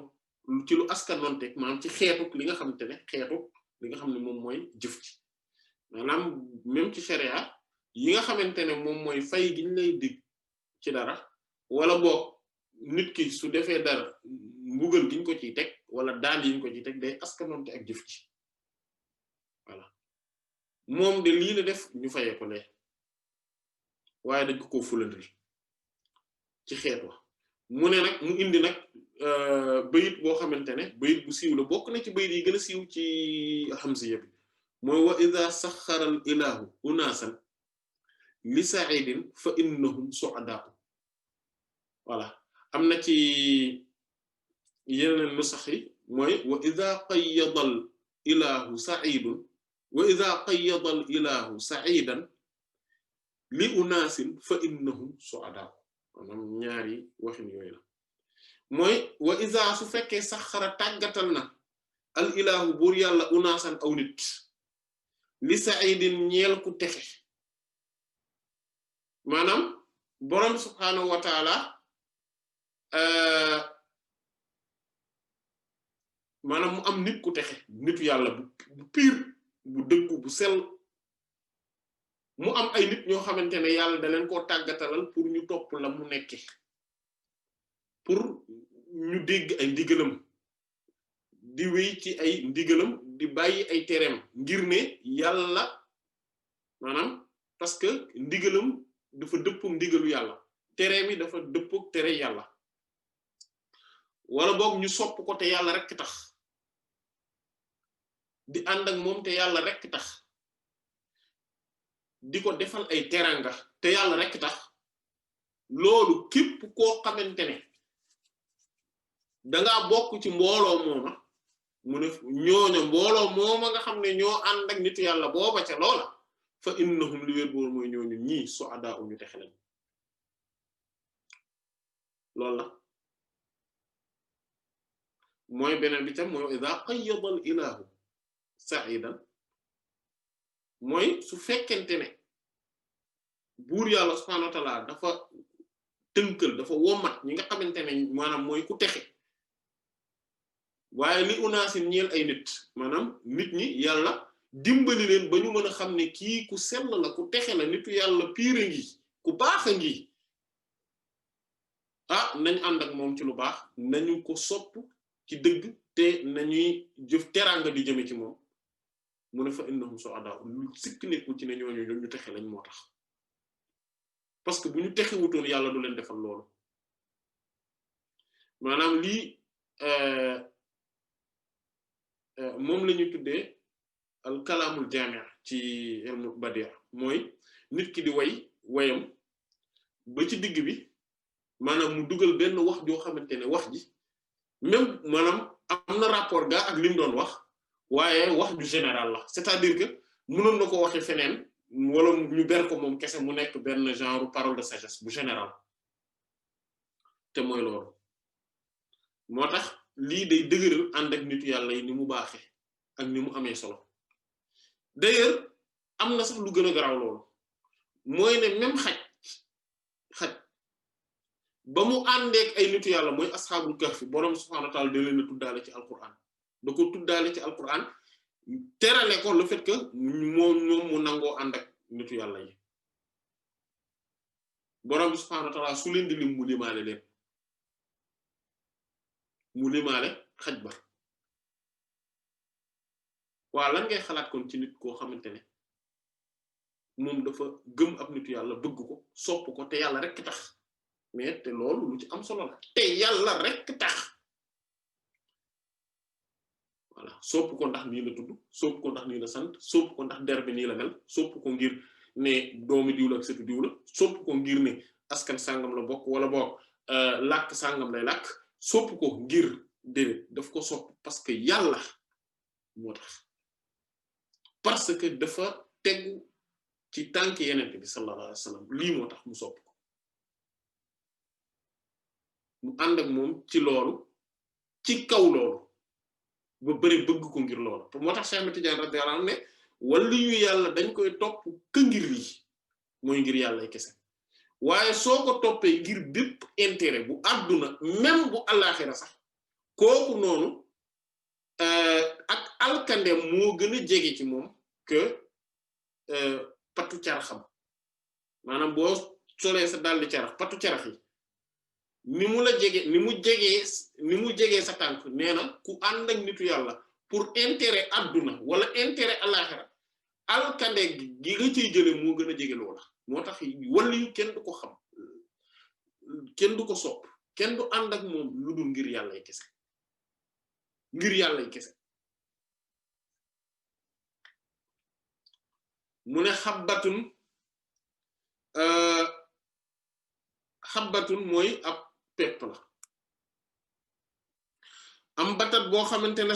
ci lu askanonte maanaam ci xeetu li nga xamante ne xeetu li nga xam ne moom mooy jëf ci maanaam même ci sharia yi nga xamante ne moom mooy fay gi ñu lay dig ci dara wala boog nit ki su defee dara mbugal gi ñu ko ciy teg wala daan yi ñu ko ciy teg day askanonte ak jëf ci voilà moom de lii la def ñu fayee ko lee waaye dañ ko fulandil ci xeet wa mu ne nag mu indi nag bayit boo xamante ne bayit bu siiw la bokk na ci bayit yi gën a siiw ci Hamziya bi mooy wa idha saxxara al ilahu unasan li sa'idin fa innahum su'ada voilà am na ci yeneen nusax yi mooy wa idha qayyada al ilahu sa'idun wa idha qayyada al ilahu sa'idan li unaasin fa innahum su'ada maanaam ñaari waxin yooyu la mooy wa iza su fekkee saxara tàggatal na al ilahu buur yàlla unaasan aw nit li sa'idin ñeel ku texe maanaam borom subhaanahu wa ta'ala maanaam mu am nit ku texe nitu yàlla bu piir bu dëggu bu sell mu am ay nit ñoo xamante ne yàlla da leen koo tàggatalal pour ñu topp la mu nekke pour ñu dégg ay ndigalam di wéy ci ay ndigalam di bàyyi ay tereem ngir ne yàlla maanaam parce que ndigalam dafa dëppook ndigalu yàlla tereem yi dafa dëppook tere yàlla wala boog ñu sopp ko te yàlla rekk tax di ànd ak moom te yàlla rekk tax di ko defal ay teranga te yàlla rekk tax loolu képp koo xamante ne dangaa bokk ci mbooloo mooma mu ne ñooña mbooloo mooma nga xam ne ñoo ànd ak nitu yàlla booba ca loola fa innahum li wér boor mooy ñooñu ñii su'adaa ñu texe lañ loolu la mooy beneen bi tam mooy idha qayyada al ilahu sa'idan mooy su fekkente ne buur yàlla subhaanahu wa ta'ala dafa tënkal dafa womat ñi nga xamante ne maanaam mooy ku texe waaye li unaasin ñeel ay nit maanaam nit ñi yàlla dimbali leen ba ñu mën a xam ne kii ku sell la ku texe la nitu yàlla piire ngi ku baax a ngi nañ ànd ak moom ci lu baax nañu ko sopp ci dëgg te nañuy jëf teraanga di jëme ci moom mu ne fa innahum su'adaa lu sikk nekkul ci ne ñooñu ñu texe lañ moo tax parce que bu ñu texe wutoon yàlla du leen defal loolu maanaam lii moom la ñu tuddee al kalaamul jaami' ci ilmu badi' mooy nit ki di wayam ba ci digg bi maanaam mu dugal benn wax joo xamante ne wax ji même maanaam am na rapport ga ak li mu doon wax waaye wax du général la c'est-à-dire que mënoon na ko waxee feneen wala ñu ber ko moom kese mu nekk benn genre parole de sagesse bu général te mooy loolu moo tax lii day dëgëral ànd ak nitu yàlla yi ni mu baaxe ak ni mu amee solo d'ailleurs am na sax lu gën a garaaw loolu mooy ne même xaj ba mu àndeek ay nitu yàlla mooy asxaabul kahfi boroom subhaanahu wa ta'aala da leen a tuddaale ci alquran da ko tuddaale ci alquran terale ko le fait que moom mu nangoo ànd ak nitu yàlla yi boroom subhaanahu wa ta'aala su leen di lim mu limaale leen mu limaale xaj ba waa lan ngay xalaat kon ci nit koo xamante ne moom dafa gëm ab nitu yàlla bëgg ko sopp ko te yàlla rekk tax mais te loolu lu ci am solo la te yàlla rekk tax voilà sopp ko ndax nii la tudd sopp ko ndax nii la sant sopp ko ndax der bi nii la mel sopp ko ngir ne doomi diw la ak sëtu diw la sopp ko ngir ne askan sàngam la bokk wala bokk làkk sàngam lay làkk sopp ko ngir déedéet daf ko sopp parce que yàlla moo tax parce que dafa tegu ci tànk yenente bi sallallahu alayhi wasallam lii moo tax mu sopp ko mu ànd ak moom ci loolu ci kaw loolu ba bëri bëgg ko ngir loolu moo tax Cheikh Tidiane radiyallahu anhu ne wala yu yàlla dañ koy topp ka ngir lii mooy ngir yàlla kese waaye soo ko toppee ngir bépp intérêt bu àdduna même bu àllaaxira sax kooku noonu ak alkande moo gën a jege ci moom que patu caraxam maanaam boo solee sa daldi carax patu carax yi ni mu la jege ni mu jegee sa tànk nee na ku ànd ak nitu yàlla pour intérêt àdduna wala intérêt àllaaxira alkande gi nga ciy jële moo gën a jege loola moo tax wala yu kenn du ko xam kenn du ko sopp kenn du ànd ak moom lu dul ngir yàlla kese ngir yàlla kese mu ne xabbatun mooy ab pepp la am batat boo xamante ne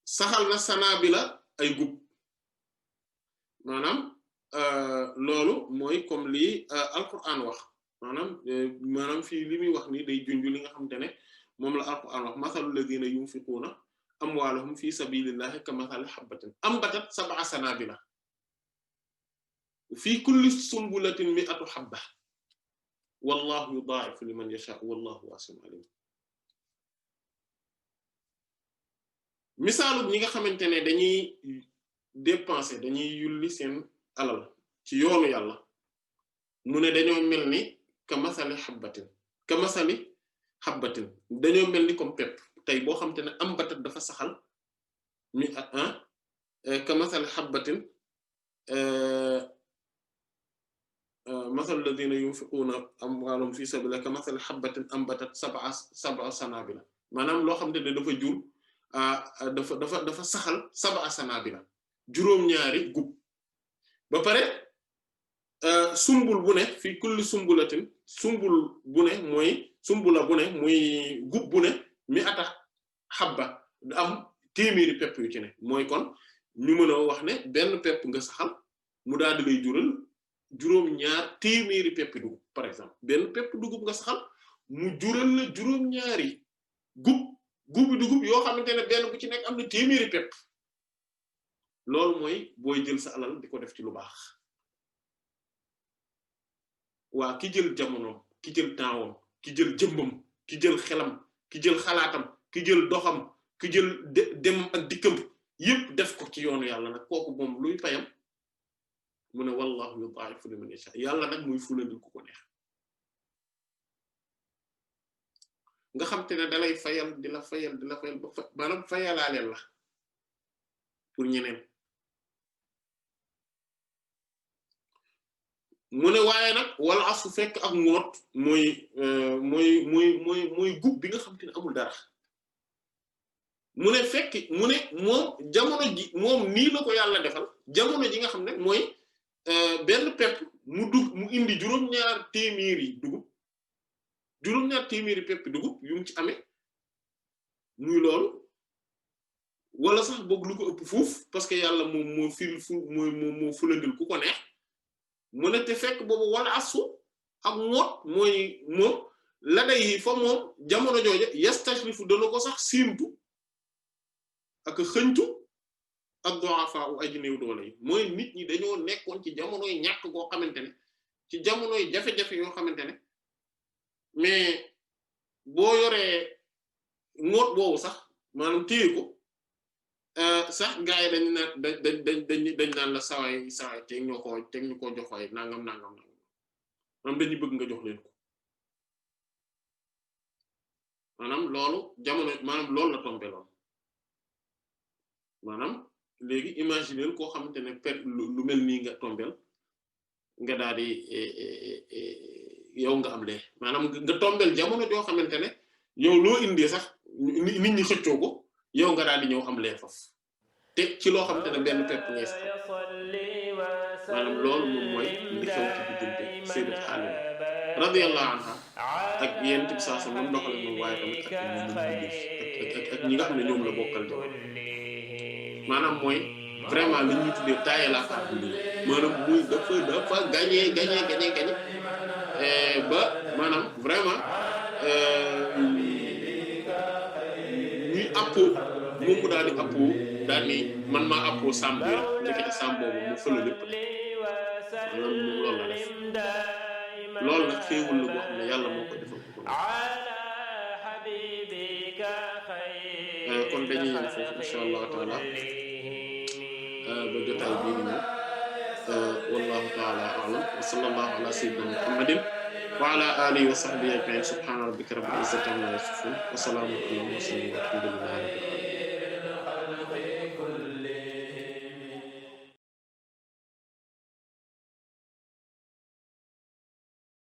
saxal na sanabila ay gub maanaam loolu mooy comme lii alquran wax maanaam fii li muy wax ni day junj li nga xamante ne moom la alquran wax masalul ladina yunfiquna amwaalahum fi sabilillahi kamathali habbatin ambatat sab'a sanabila fi kulli sunbulatin mi'atu habba wallahu yudaa'ifu liman yasha wallahu wasi'un alim misaalu ñi nga xamante ne dañuy dépenser dañuy yulli seen alal ci yoonu yàlla mu ne dañoo mel ni kamathali habbatin dañoo mel ni comme pepp tey boo xamante ne ambatat dafa saxal mi kamathali habbatin mathal ladina yunfiquna amwaalahum fi sabilillahi kamathali habbatin ambatat sab'a sanabila maanaam loo xamante ne dafa jur dafa saxal sab'a sanabila juróom-ñaari gub ba pare sumbul bu ne fi kulli sumbulatin sumbul bu ne mooy sumbula bu ne muy gub bu ne mi ata habba am téeméeri pepp yu ci ne mooy kon ñu mën a wax ne benn pepp nga saxal mu daal di lay jural juróom-ñaar téeméeri pepp dugub par exemple benn pepp dugub nga saxal mu jural la juróom-ñaari gubi dugub yoo xamante ne benn bu ci nekk am na téeméeri pepp loolu mooy booy jël sa alal di ko def ci lu baax waa ki jël jamonoom ki jël tempsam ki jël jëmbam ki jël xelam ki jël xalaatam ki jël doxam ki jël demam ak dikkam yépp def ko ci yoonu yàlla nag kooku moom luy payam mu ne wallahu yudaa'ifu liman yasha yàlla nag muy fulandi ku ko neex nga xam te ne dalay fayal di la fayal ba maanaam fayalaaleel la pour ñeneen mu ne waaye nag wala asu fekk ak ngoot mooy gub bi nga xam te ne amul dara mu ne fekk mu ne moom jamono ji moom nii la ko yàlla defal jamono ji nga xam ne mooy benn pepp mu indi juróom-ñaar téeméeri dugub juróom-ñaar téeméeri pepp dugub yu mu ci amee muy loolu wala sax boog lu ko ëpp fuuf parce que yàlla moom moo fulandil ku ko neex mu ne te fekk boobu wala asu ak ngoot mooy moom la day fa moom jamono jooja yastashrifu dana ko sax siintu ak xëñtu ak du'afa u aji néew doole yi mooy nit ñi dañoo nekkoon ci jamonoy ñàkk goo xamante ne ci jamonoy jafe-jafe yoo xamante ne mais boo yoree ngoot boobu sax maanaam téye ko sax gars yi dañ naan la saway teg ñu ko jox waay nangam maanaam dañuy bëgg nga jox leen ko maanaam loolu jamono maanaam loolu la tombé lool maanaam léegi imaginer koo xamante ne lu mel nii nga tombel nga daal di yow nga am lee maanaam nga tombel jamono joo xamante ne yow loo indee sax nit ñi xëccoo ko yow nga daal di ñëw am lee faf te ci loo xamante ne benn pepp ngay sax maanaam loolu moom mooy li xew ci diggante Sayyidat Halima radiyallahu anha ak yéen bi saa sam nam doxale moom waaye tamit ak ñi nga xam ne ñoom la bokkal jamono maanaam mooy vraiment li ñuy tuddee taaye la faat bi maanaam muy dafa gagné ba maanaam vraiment ñuy appoo moom mu daal di appoo daal ni man maa appoo sàmm bi rek ndekete sàmm boobu mu fële lépp maanaam moom loolu la def loolu nag xéewul la boo xam ne yàlla moo koy defal ko kon dañuy yem foofu insha Allah taala ba jotaay bii di ñëw wallahu taala a'lam wa sallallahu ala sayyidina muhammadin wa ala alihi wa sahbihi ajma'in subhana rabbika rabbil izzati amma yasifun wa salamun ala al mursalin walhamdulillahi rabbil alamin